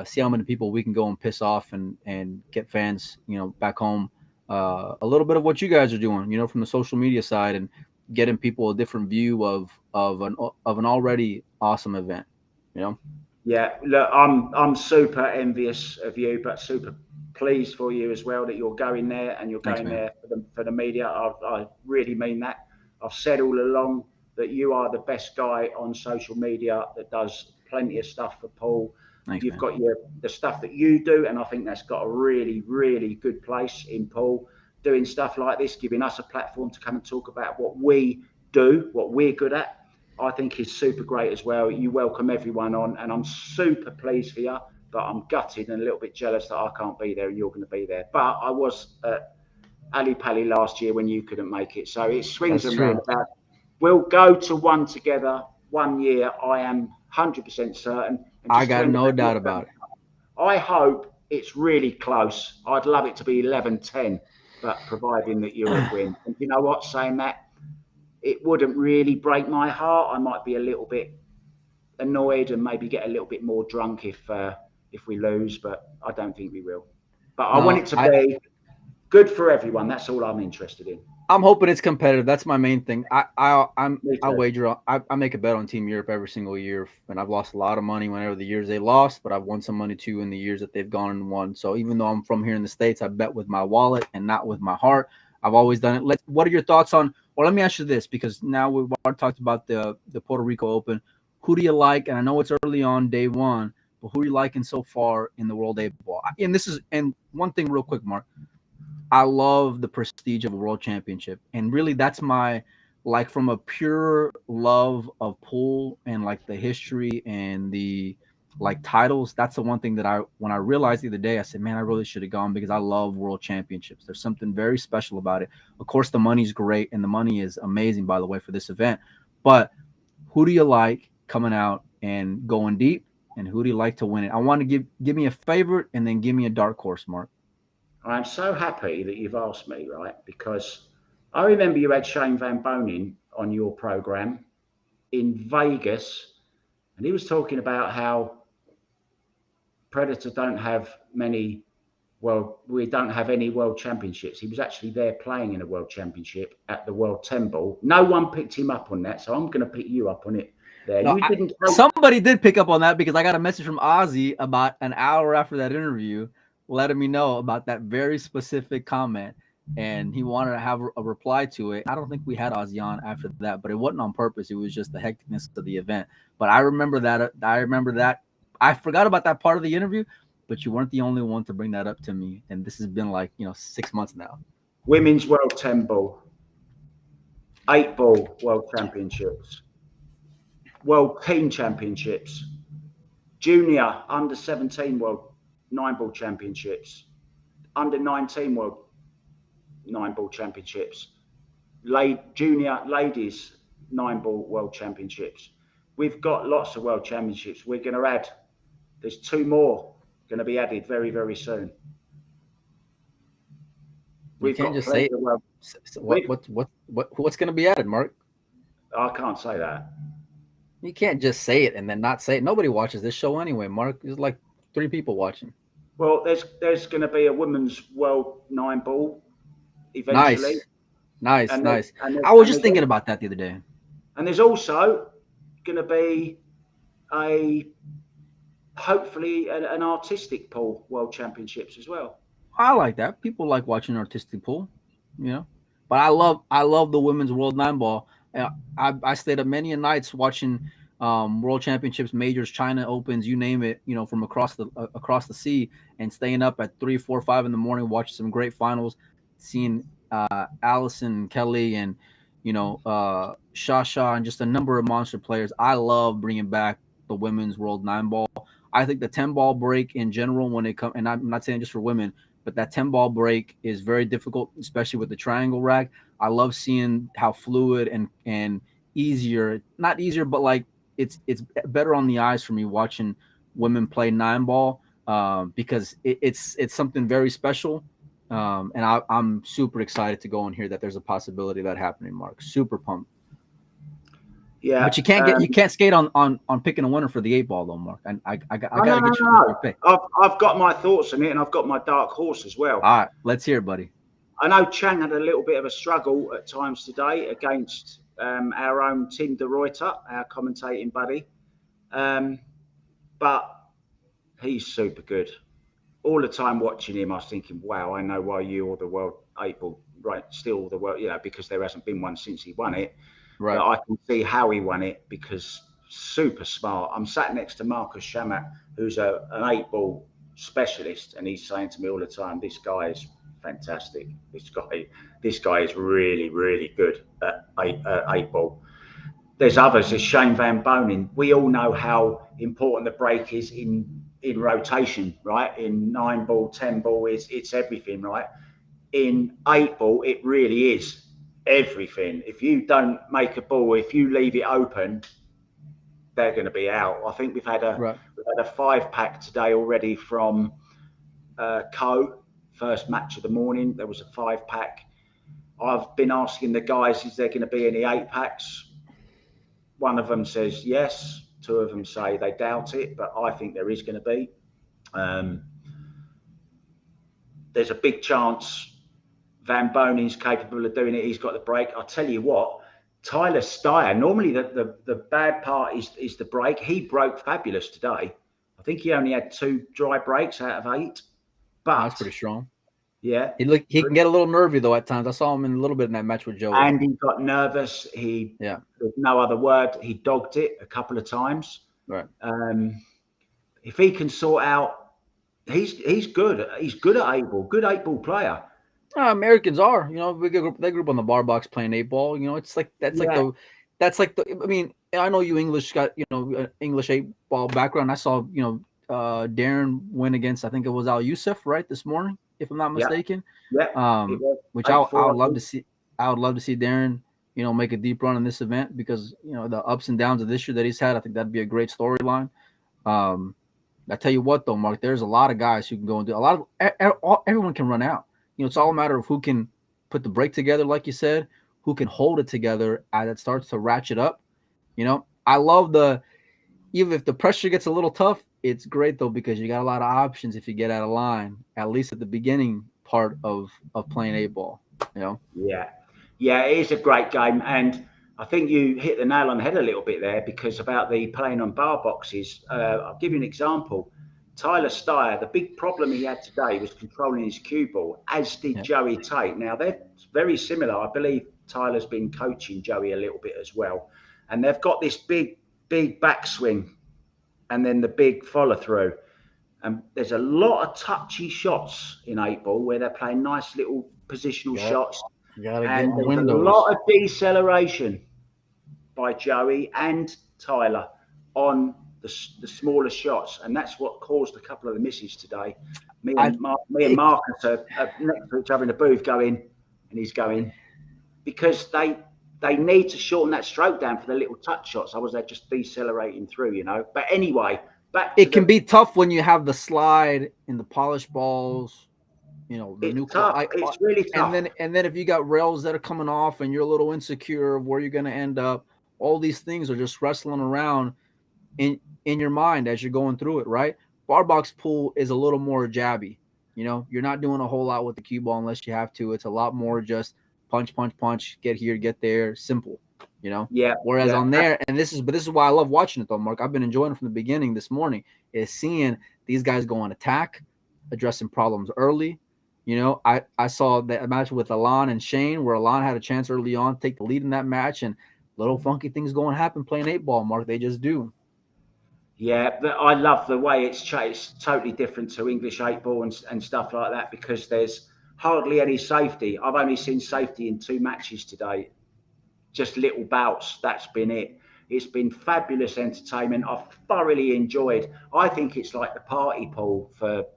See how many people we can go and piss off and get fans, back home. A little bit of what you guys are doing, from the social media side, and getting people a different view of an already awesome event. You know, Yeah, look, I'm super envious of you, but super pleased for you as well that you're going there and you're thanks, going man. there for the media. I really mean that. I've said all along that you are the best guy on social media that does plenty of stuff for Paul. Thanks, You've man. got the stuff that you do, and I think that's got a really, really good place in Paul. Doing stuff like this, giving us a platform to come and talk about what we do, what we're good at. I think is super great as well. You welcome everyone on, and I'm super pleased for you. But I'm gutted and a little bit jealous that I can't be there and you're going to be there. But I was at Ali Pali last year when you couldn't make it, so it swings That's and true. roundabouts. We'll go to one together one year. I am 100% certain. And I just to got end no about doubt your about it. I hope it's really close. I'd love it to be 11-10, but providing that Europe win. And you know what? Saying that, it wouldn't really break my heart. I might be a little bit annoyed and maybe get a little bit more drunk if we lose, but I don't think we will. But I want No, it to be good for everyone. That's all I'm interested in. I'm hoping it's competitive. That's my main thing. Me I too. wager I make a bet on Team Europe every single year, and I've lost a lot of money whenever the years they lost, but I've won some money too in the years that they've gone and won. So even though I'm from here in the States, I bet with my wallet and not with my heart. I've always done it. What are your thoughts on? Well, let me ask you this, because now we've already talked about the Puerto Rico Open. Who do you like? And I know it's early on day one, but who are you liking so far in the World A ball? And one thing real quick, Mark. I love the prestige of a world championship. And really that's my, like, from a pure love of pool and like the history and the like titles, that's the one thing that when I realized the other day, I said, man, I really should have gone, because I love world championships. There's something very special about it. Of course, the money's great and the money is amazing, by the way, for this event. But who do you like coming out and going deep? And who do you like to win it? I want to give me a favorite and then give me a dark horse, Mark. I'm so happy that you've asked me, right? Because I remember you had Shane Van Bonin on your program in Vegas, and he was talking about how Predator don't have many. Well, we don't have any world championships. He was actually there playing in a world championship at the World Ten Ball. No one picked him up on that, so I'm going to pick you up on it. There, No, you didn't. somebody did pick up on that, because I got a message from Ozzy about an hour after that interview, letting me know about that very specific comment, and he wanted to have a reply to it. I don't think we had Ozzy on after that, but it wasn't on purpose. It was just the hecticness of the event. But I remember that. I remember that. I forgot about that part of the interview, but you weren't the only one to bring that up to me, and this has been like 6 months now. Women's World Ten Ball, 8 ball World Championships, World Team Championships, Junior Under 17 World 9 ball Championships, Under 19 World 9 ball Championships, Junior Ladies 9 ball World Championships. We've got lots of World Championships. We're going to add. There's 2 more going to be added very, very soon. You We've can't got just say plenty of world. what's going to be added, Mark. I can't say that. You can't just say it and then not say it. Nobody watches this show anyway, Mark. There's like 3 people watching. Well, there's going to be a women's world 9 ball eventually, Nice, nice, and there's, nice. and there's, I was and just there's, thinking about that the other day. and there's also going to be a hopefully an artistic pool world championships as well. I like that. People like watching artistic pool, you know. But I love the women's world 9 ball. I stayed up many a nights watching world championships, majors, China opens, you name it, from across the sea, and staying up at 3, 4, 5 in the morning, watching some great finals, seeing Allison Kelly and Shasha and just a number of monster players. I love bringing back the women's world 9 ball. I think the 10 ball break in general, when it comes, and I'm not saying just for women, but that 10 ball break is very difficult, especially with the triangle rack. I love seeing how fluid and easier, not easier, but like it's better on the eyes for me watching women play 9 ball, because it's something very special. And I'm super excited to go and hear that there's a possibility of that happening, Mark. Super pumped. Yeah. But you can't skate on picking a winner for the 8 ball though, Mark. I No, got no, to no, get your no. pick. I've got my thoughts on it, and I've got my dark horse as well. All right, let's hear it, buddy. I know Chang had a little bit of a struggle at times today against our own Tim de Ruyter, our commentating buddy, but he's super good. All the time watching him, I was thinking, wow, I know why you're the world 8-ball, right? Still the world, because there hasn't been one since he won it. Right. But I can see how he won it because super smart. I'm sat next to Marcus Shamat, who's an 8-ball specialist, and he's saying to me all the time, this guy is fantastic. This guy is really, really good at 8-ball. There's others. There's Shane Van Bonen. We all know how important the break is in rotation, right? In 9-ball, 10-ball, it's everything, right? In 8-ball, it really is everything. If you don't make a ball, if you leave it open, they're going to be out. I think we've had a 5-pack today already from Co. First match of the morning. There was a 5-pack. I've been asking the guys, is there going to be any 8-packs? One of them says yes. 2 of them say they doubt it, but I think there is going to be. There's a big chance Van Bonen's capable of doing it. He's got the break. I'll tell you what, Tyler Steyer, normally the bad part is the break. He broke fabulous today. I think he only had 2 dry breaks out of 8. But that's pretty strong. Yeah. He can get a little nervy though at times. I saw him in a little bit in that match with Joey. And he got nervous. There's no other word. He dogged it a couple of times. Right. If he can sort out, he's good. He's good at 8-ball. Good 8-ball player. Americans are, they grew up on the bar box playing 8-ball. It's like I mean, I know you English got English 8-ball background. I saw Darren win against, I think it was Al Youssef, right, this morning, if I'm not mistaken. Yeah. Which I would love to see. I would love to see Darren, make a deep run in this event because the ups and downs of this year that he's had. I think that'd be a great storyline. I tell you what, though, Mark, there's a lot of guys who can go and do a lot of. Everyone can run out. It's all a matter of who can put the break together, like you said, who can hold it together as it starts to ratchet up. I love even if the pressure gets a little tough, it's great though because you got a lot of options if you get out of line, at least at the beginning part of playing 8-ball. Yeah, it is a great game, and I think you hit the nail on the head a little bit there because about the playing on bar boxes. I'll give you an example. Tyler Steyer, the big problem he had today was controlling his cue ball, as did Joey Tate. Now, they're very similar. I believe Tyler's been coaching Joey a little bit as well. And they've got this big backswing and then the big follow through. And there's a lot of touchy shots in 8-ball where they're playing nice little positional shots. And there's a lot of deceleration by Joey and Tyler on the smaller shots, and that's what caused a couple of the misses today. Me and Marcus are next to each other in the booth going, and he's going, because they need to shorten that stroke down for the little touch shots. Otherwise, they're just decelerating through, But anyway, it can be tough when you have the slide in the polished balls. It's tough. It's really tough. And then if you got rails that are coming off and you're a little insecure of where you're going to end up, all these things are just wrestling around in your mind as you're going through it, right? Bar box pool is a little more jabby. You're not doing a whole lot with the cue ball unless you have to. It's a lot more just punch, get here, get there, simple. Whereas on there, but this is why I love watching it though, Mark. I've been enjoying it from the beginning this morning, is seeing these guys go on attack, addressing problems early. I saw that match with Alon and Shane where Alon had a chance early on to take the lead in that match, and little funky things going to happen playing 8-ball, Mark. They just do. Yeah, but I love the way it's totally different to English 8-ball and stuff like that because there's hardly any safety. I've only seen safety in 2 matches today, just little bouts. That's been it. It's been fabulous entertainment. I've thoroughly enjoyed. I think it's like the party pool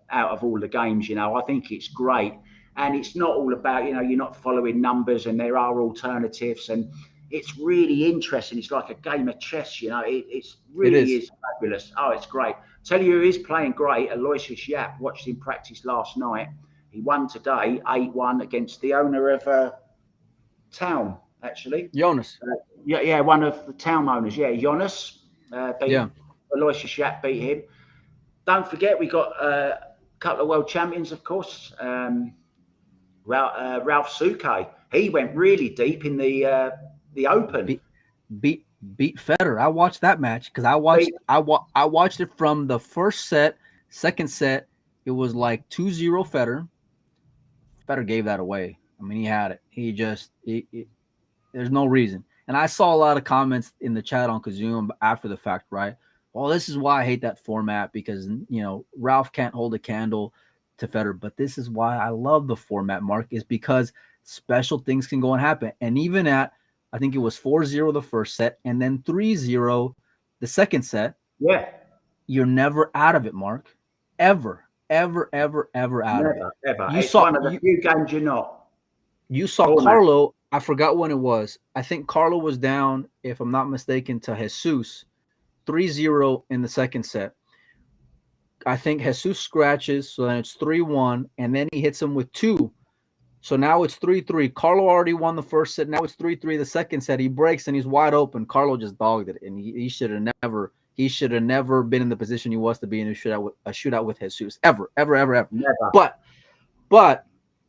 out of all the games. I think it's great, and it's not all about you're not following numbers, and there are alternatives, and it's really interesting. It's like a game of chess, It's really is fabulous. Oh, it's great. Tell you who is playing great. Aloysius Yap. Watched him practice last night. He won today 8-1 against the owner of Town. actually. Jonas. Yeah, one of the town owners. Yeah, Jonas Yeah. Aloysius Shat beat him. Don't forget, we got a couple of world champions, of course. Ralph Suke. He went really deep in the Open. Beat Federer. I watched that match because I watched it from the first set, second set. It was like 2-0 Federer. Federer gave that away. I mean, he had it. There's no reason. And I saw a lot of comments in the chat on Kazoo after the fact, right? Well, this is why I hate that format because, Ralph can't hold a candle to Federer. But this is why I love the format, Mark, is because special things can go and happen. And even I think it was 4-0 the first set and then 3-0 the second set. Yeah. You're never out of it, Mark. Ever out of it. Ever. It's one of the few games you're not. You saw Carlo. I forgot when it was. I think Carlo was down, if I'm not mistaken, to Jesus 3-0 in the second set. I think Jesus scratches, so then it's 3-1, and then he hits him with 2. So now it's 3-3. Carlo already won the first set. Now it's 3-3 the second set. He breaks and he's wide open. Carlo just dogged it, and he should have never been in the position he was to be in a shootout with Jesus. Ever. Never. But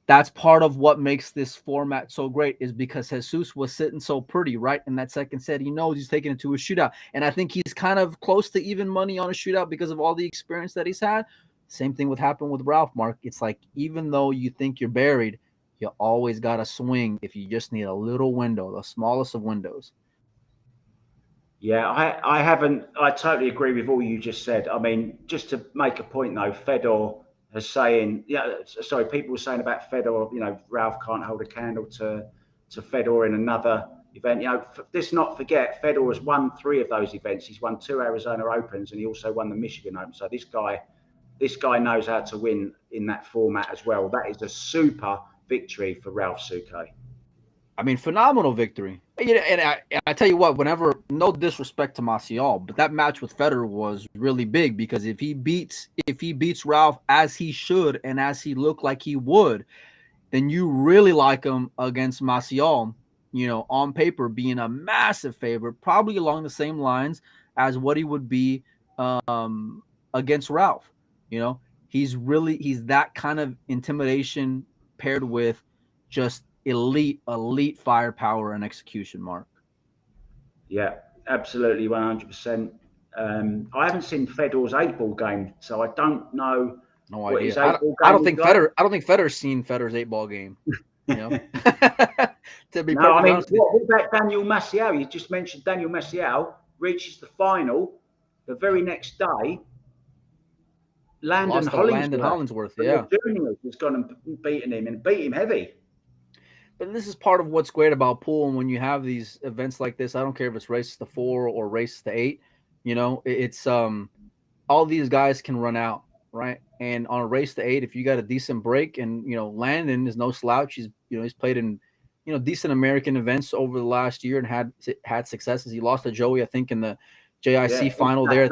that's part of what makes this format so great is because Jesus was sitting so pretty, right? In that second set, he knows he's taking it to a shootout. And I think he's kind of close to even money on a shootout because of all the experience that he's had. Same thing would happen with Ralph, Mark. It's like, even though you think you're buried, you always got to swing if you just need a little window, the smallest of windows. Yeah, I totally agree with all you just said. I mean, just to make a point though, Fedor is saying, people were saying about Fedor, Ralph can't hold a candle to Fedor in another event. Let's not forget, Fedor has won 3 of those events. He's won 2 Arizona Opens and he also won the Michigan Open. So this guy knows how to win in that format as well. That is a super victory for Ralph Suke. I mean, phenomenal victory. And I tell you what, no disrespect to Maciel, but that match with Federer was really big because if he beats Ralph as he should and as he looked like he would, then you really like him against Maciel, on paper being a massive favorite, probably along the same lines as what he would be against Ralph. He's that kind of intimidation paired with just elite firepower and execution, Mark. Yeah, absolutely, 100%. I haven't seen Federer's 8-ball game, so I don't know. No idea. I don't think Federer's seen Federer's 8-ball game. To be perfectly honest. What about Daniel Maciel? You just mentioned Daniel Maciel reaches the final the very next day. Landon Hollingsworth, yeah, has gone and beaten him and beat him heavy. But this is part of what's great about pool. And when you have these events like this, I don't care if it's races to 4 or races to 8, it's all these guys can run out, right? And on a race to 8, if you got a decent break and, Landon is no slouch. He's played in, decent American events over the last year and had successes. He lost to Joey, I think, in the JIC final there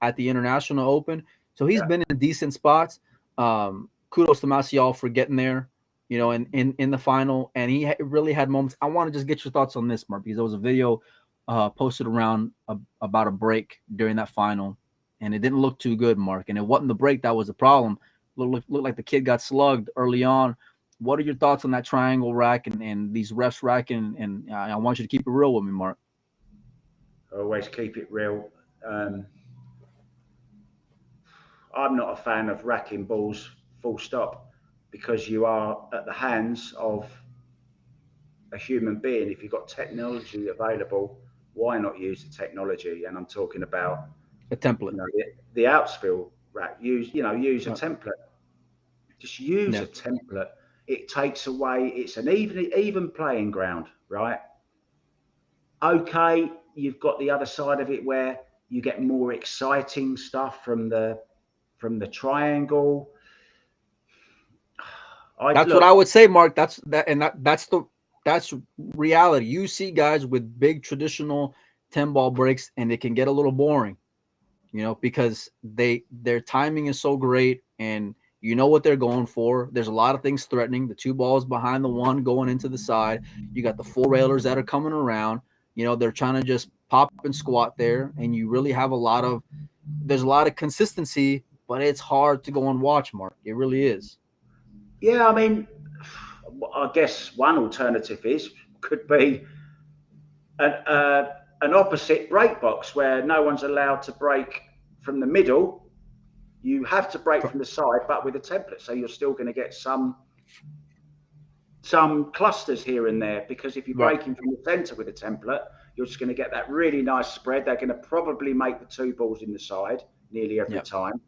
at the International Open. So he's been in decent spots. Kudos to Maciel for getting there, in the final, and he really had moments. I want to just get your thoughts on this, Mark, because there was a video posted around about a break during that final, and it didn't look too good, Mark. And it wasn't the break that was the problem. Looked like the kid got slugged early on. What are your thoughts on that triangle rack and these refs racking? And I want you to keep it real with me, Mark. Always keep it real. I'm not a fan of racking balls, full stop, because you are at the hands of a human being. If you've got technology available, why not use the technology? And I'm talking about a template. The Outsfield rack. Use a template. Just use a template. It takes away. It's an even playing ground, right? Okay, you've got the other side of it where you get more exciting stuff from the triangle. What I would say, Mark. That's reality. You see guys with big traditional 10-ball breaks, and it can get a little boring, because their timing is so great, and You know what they're going for. There's a lot of things threatening. The two balls behind the one going into the side. You got the four railers that are coming around. They're trying to just pop and squat there, and you really have there's a lot of consistency, but it's hard to go and watch, Mark. It really is. Yeah, I mean, I guess one alternative could be an opposite break box where no one's allowed to break from the middle. You have to break from the side, but with a template, so you're still going to get some clusters here and there, because if you're breaking from the center with a template, you're just going to get that really nice spread. They're going to probably make the two balls in the side nearly every time.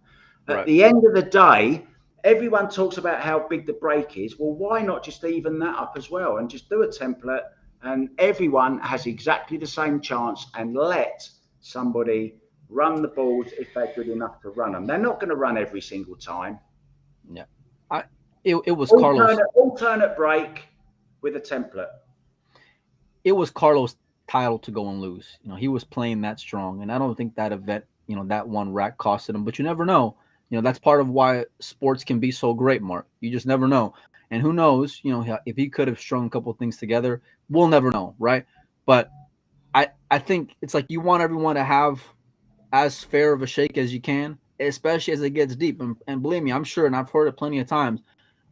At the end of the day, everyone talks about how big the break is. Well, why not just even that up as well and just do a template, and everyone has exactly the same chance, and let somebody run the balls if they're good enough to run them. They're not going to run every single time. Yeah. It was alternate break with a template. It was Carlos' title to go and lose. He was playing that strong, and I don't think that event, that one rack costed him. But you never know. That's part of why sports can be so great, Mark. You just never know. And who knows? If he could have strung a couple of things together, we'll never know, right? But I think it's like you want everyone to have as fair of a shake as you can, especially as it gets deep. And believe me, I'm sure, and I've heard it plenty of times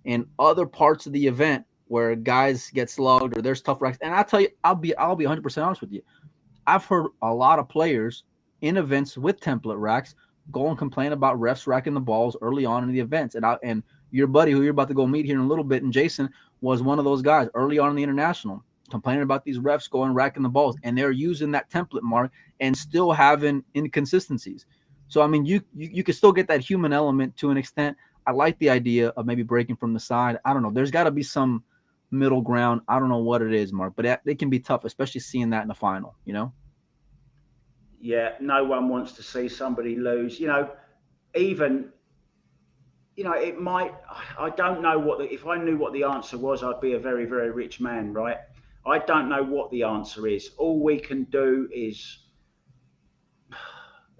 in other parts of the event where guys get slugged or there's tough racks. And I tell you, I'll be 100% honest with you. I've heard a lot of players in events with template racks go and complain about refs racking the balls early on in the events. And your buddy who you're about to go meet here in a little bit, and Jason, was one of those guys early on in the international complaining about these refs going racking the balls, and they're using that template, Mark, and still having inconsistencies. So I mean, you can still get that human element to an extent. I like the idea of maybe breaking from the side. I don't know. There's got to be some middle ground. I don't know what it is, Mark, but it can be tough, especially seeing that in the final, Yeah, no one wants to see somebody lose. Even, it might, I don't know if I knew what the answer was, I'd be a very, very rich man, right? I don't know what the answer is. All we can do is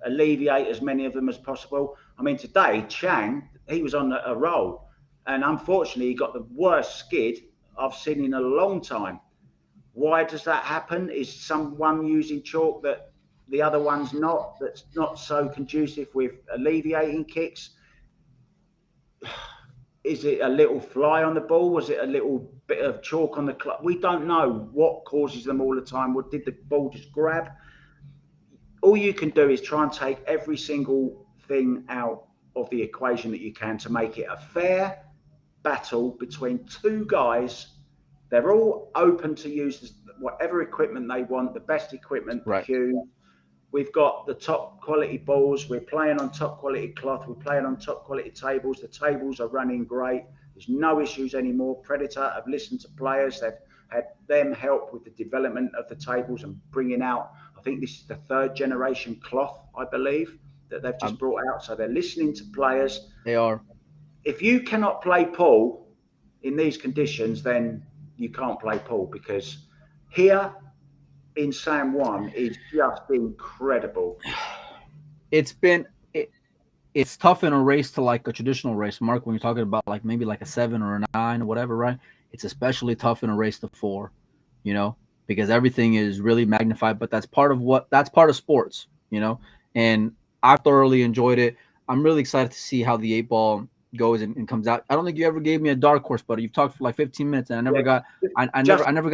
alleviate as many of them as possible. I mean, today, Chang, he was on a roll, and unfortunately, he got the worst skid I've seen in a long time. Why does that happen? Is someone using chalk that the other one's not, that's not so conducive with alleviating kicks? Is it a little fly on the ball? Was it a little bit of chalk on the club? We don't know what causes them all the time. What did the ball just grab? All you can do is try and take every single thing out of the equation that you can to make it a fair battle between two guys. They're all open to use whatever equipment they want, the best equipment, the cue. We've got the top quality balls. We're playing on top quality cloth. We're playing on top quality tables. The tables are running great. There's no issues anymore. Predator have listened to players. They've had them help with the development of the tables and bringing out, I think this is the third generation cloth, I believe, that they've just brought out. So they're listening to players. They are. If you cannot play pool in these conditions, then you can't play pool, because here in San Juan is just incredible. It's tough in a race to like a traditional race, Mark, when you're talking about like maybe like a 7 or a 9 or whatever, right? It's especially tough in a race to 4, because everything is really magnified, but that's part of sports, and I thoroughly enjoyed it. I'm really excited to see how the 8-ball goes and comes out. I don't think you ever gave me a dark horse, buddy. You've talked for like 15 minutes and I never got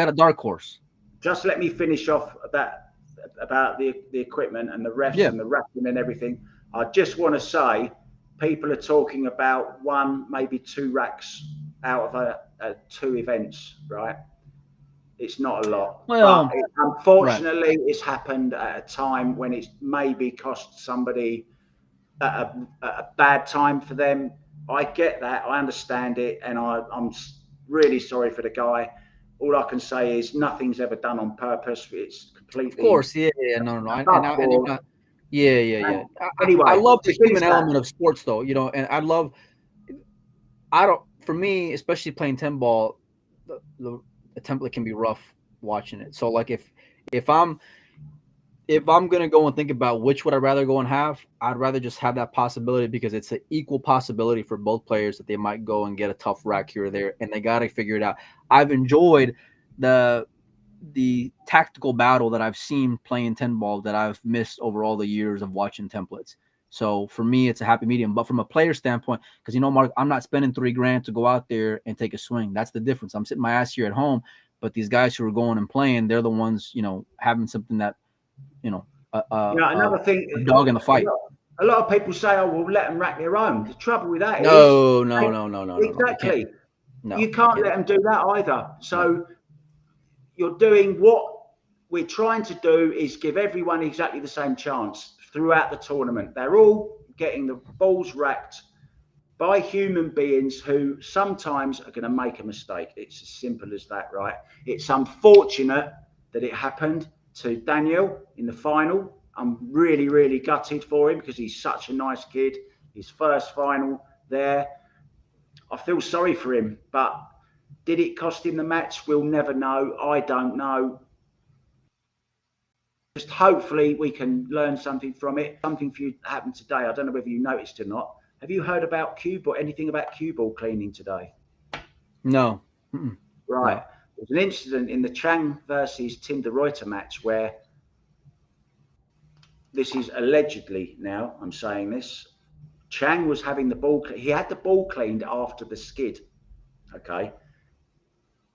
a dark horse. Just let me finish off that about the equipment and the refs and the racking and everything. I just want to say, people are talking about 1, maybe 2 racks out of 2 events, right? It's not a lot. Well, but unfortunately, it's happened at a time when it's maybe cost somebody a bad time for them. I get that. I understand it. And I'm really sorry for the guy. All I can say is nothing's ever done on purpose. It's completely. Of course, yeah, no. Yeah. Anyway, I love the human element of sports, though. And for me, especially playing 10-ball, the template can be rough watching it. So, like, if if I'm gonna go and think about which would I rather go and have, I'd rather just have that possibility because it's an equal possibility for both players that they might go and get a tough rack here or there, and they got to figure it out. I've enjoyed the tactical battle that I've seen playing 10 ball that I've missed over all the years of watching templates. So for me, it's a happy medium. But from a player standpoint, because Mark, I'm not spending $3,000 to go out there and take a swing. That's the difference. I'm sitting my ass here at home, but these guys who are going and playing, they're the ones, having something that, Another thing, a dog in the fight. A lot of people say, "Oh, we'll let them rack their own." The trouble with that is, no. exactly. No, you can't let them do that either. So you're doing what we're trying to do is give everyone exactly the same chance throughout the tournament. They're all getting the balls racked by human beings who sometimes are going to make a mistake. It's as simple as that, right? It's unfortunate that it happened to Daniel in the final. I'm really, really gutted for him because he's such a nice kid. His first final there. I feel sorry for him, but did it cost him the match? We'll never know. I don't know. Just hopefully we can learn something from it. Something for you happened today. I don't know whether you noticed or not. Have you heard about cue ball? Anything about cue ball cleaning today? No. Right. No. There's an incident in the Chang versus Tim de Ruyter match where this is allegedly, now I'm saying this, Chang was having the ball, he had the ball cleaned after the skid. Okay.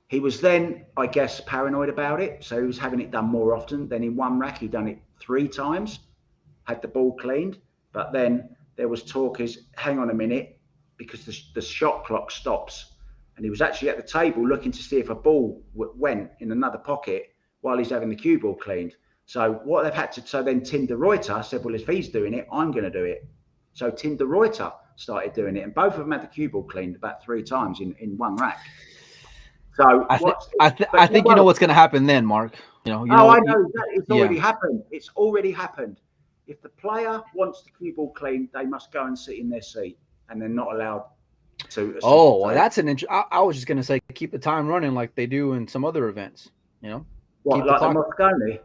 He was then, I guess, paranoid about it. So he was having it done more often. Then in one rack, he'd done it 3 times, had the ball cleaned. But then there was talk is, hang on a minute, because the shot clock stops. And he was actually at the table looking to see if a ball went in another pocket while he's having the cue ball cleaned. So what they've had to, so then Tim de Ruyter said, well, if he's doing it, I'm going to do it. So Tim de Ruyter started doing it. And both of them had the cue ball cleaned about 3 times in one rack. So I think you know what's going to happen then, Mark. I know it's already happened. It's already happened. If the player wants the cue ball cleaned, they must go and sit in their seat, and they're not allowed to. Oh, well, that's an I was just going to say keep the time running like they do in some other events. What, keep like the Moscone?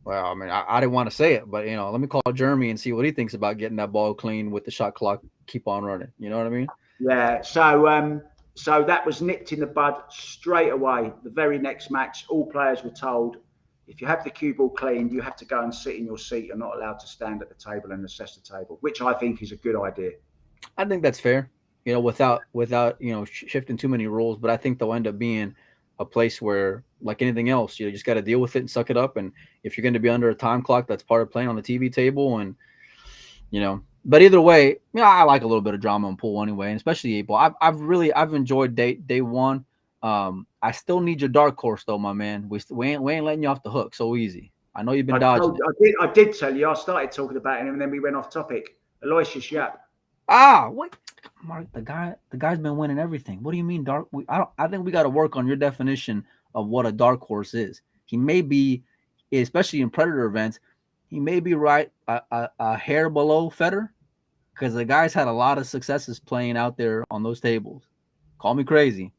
Well, I mean, I didn't want to say it, but let me call Jeremy and see what he thinks about getting that ball clean with the shot clock keep on running. You know what I mean? Yeah. So that was nipped in the bud straight away. The very next match, all players were told, if you have the cue ball cleaned, you have to go and sit in your seat. You're not allowed to stand at the table and assess the table, which I think is a good idea. I think that's fair. Without shifting too many rules, but I think they'll end up being a place where, like anything else, you just got to deal with it and suck it up. And if you're going to be under a time clock, that's part of playing on the TV table. And but either way, I like a little bit of drama in pool anyway, and especially 8-ball. I've enjoyed day one. I still need your dark horse though, my man. We ain't letting you off the hook so easy. I know you've been dodging it. I did tell you. I started talking about him, and then we went off topic. Aloysius Yap. What? Mark, the guy's been winning everything. What do you mean dark? I think we got to work on your definition of what a dark horse is. He may be, especially in predator events, he may be right a hair below Federer, because the guy's had a lot of successes playing out there on those tables. Call me crazy.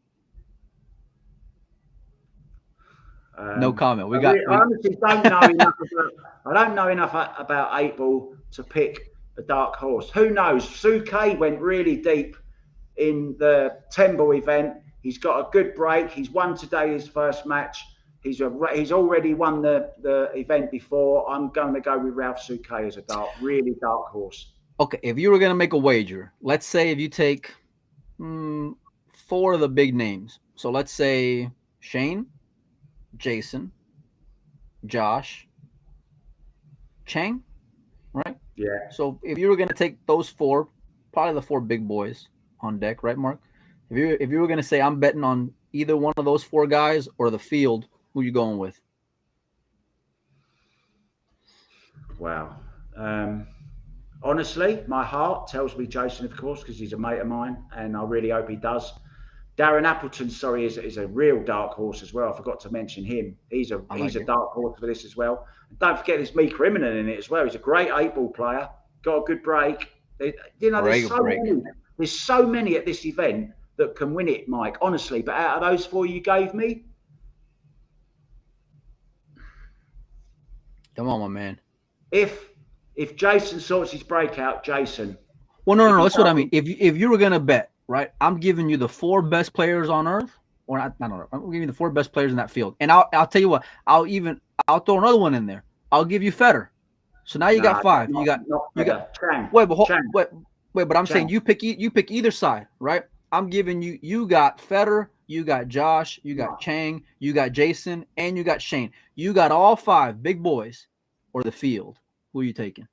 No comment. I honestly don't know enough about. I don't know enough about 8-ball to pick a dark horse. Who knows? Suke went really deep in the 10-ball event. He's got a good break. He's won today his first match. He's already won the event before. I'm going to go with Ralph Suke as a really dark horse. Okay, if you were going to make a wager, let's say if you take 4 of the big names. So let's say Shane, Jason, Josh, Chang, right? Yeah. So if you were going to take those 4, probably the 4 big boys on deck, right, Mark? If you were going to say I'm betting on either one of those 4 guys or the field, who are you going with? Wow. Honestly, my heart tells me Jason, of course, because he's a mate of mine, and I really hope he does. Darren Appleton, is a real dark horse as well. I forgot to mention him. He's a dark horse for this as well. And don't forget there's Mika Immonen in it as well. He's a great 8-ball player. Got a good break. There's so many at this event that can win it, Mike. Honestly, but out of those 4 you gave me, come on, my man. if Jason sorts his breakout, Jason. Well, no, If no, he that's what I doesn't, mean. If you were gonna bet, right? I'm giving you the 4 best players on earth, or not, I don't know. I'm giving you the 4 best players in that field, and I'll tell you what. I'll throw another one in there. I'll give you Federer. So now you got nah, 5. not You got better. Chang, wait, but Chang, wait. But I'm saying Chang. you pick either side, right? I'm giving you. You got Federer, you got Josh, you got Chang, you got Jason, and you got Shane. You got all 5 big boys, or the field. Who are you taking?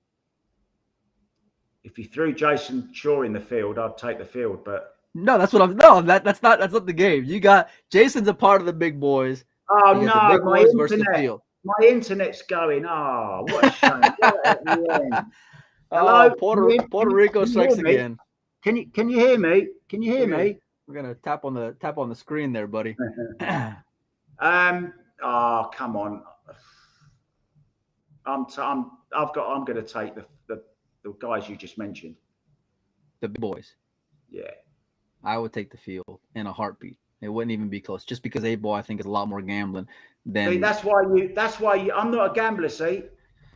If you threw Jason Shaw in the field, I'd take the field. But No, that's what I'm. No, that's not the game. You got Jason's a part of the big boys. oh You got the no, big boys versus the field. my internet's going. Oh, what a shame. Right at the end. Hello, Oh, Puerto Rico can you hear strikes me? again. Can you hear me? Can you hear me? We're gonna tap on the screen there, buddy. The Oh, come on. I'm going to take the guys you just mentioned. big boys. Yeah. I would take the field in a heartbeat. It wouldn't even be close. Just because 8-ball, I think, is a lot more gambling than. See, that's why I'm not a gambler. See,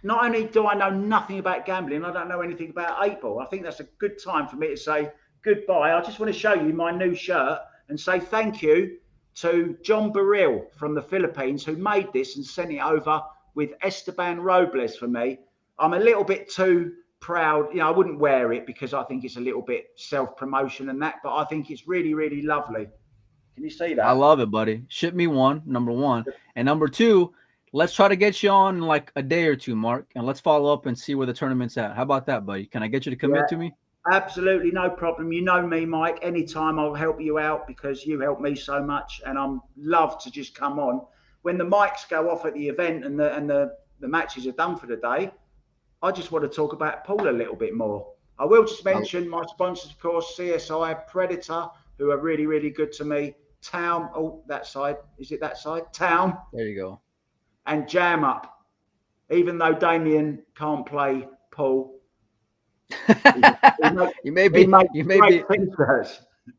not only do I know nothing about gambling, I don't know anything about 8-ball. I think that's a good time for me to say goodbye. I just want to show you my new shirt and say thank you to John Baril from the Philippines who made this and sent it over with Esteban Robles for me. I'm a little bit too proud. You know, I wouldn't wear it because I think it's a little bit self-promotion and that, but I think it's really, really lovely. Can you see that? I love it, buddy. Ship me one, number 1. And number 2, let's try to get you on in like a day or 2, Mark, and let's follow up and see where the tournament's at. How about that, buddy? Can I get you to commit to me? Absolutely, no problem. You know me, Mike. Anytime I'll help you out because you help me so much, and I'm love to just come on when the mics go off at the event and the matches are done for the day. I just want to talk about pool a little bit more. I will just mention my sponsors, of course, CSI, Predator, who are really, really good to me. Town, oh, that side. Is it that side? Town. There you go. And Jam Up. Even though Damien can't play pool, you may be.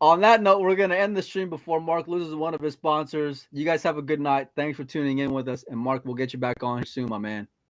On that note, we're going to end the stream before Mark loses one of his sponsors. You guys have a good night. Thanks for tuning in with us. And Mark, we'll get you back on soon, my man.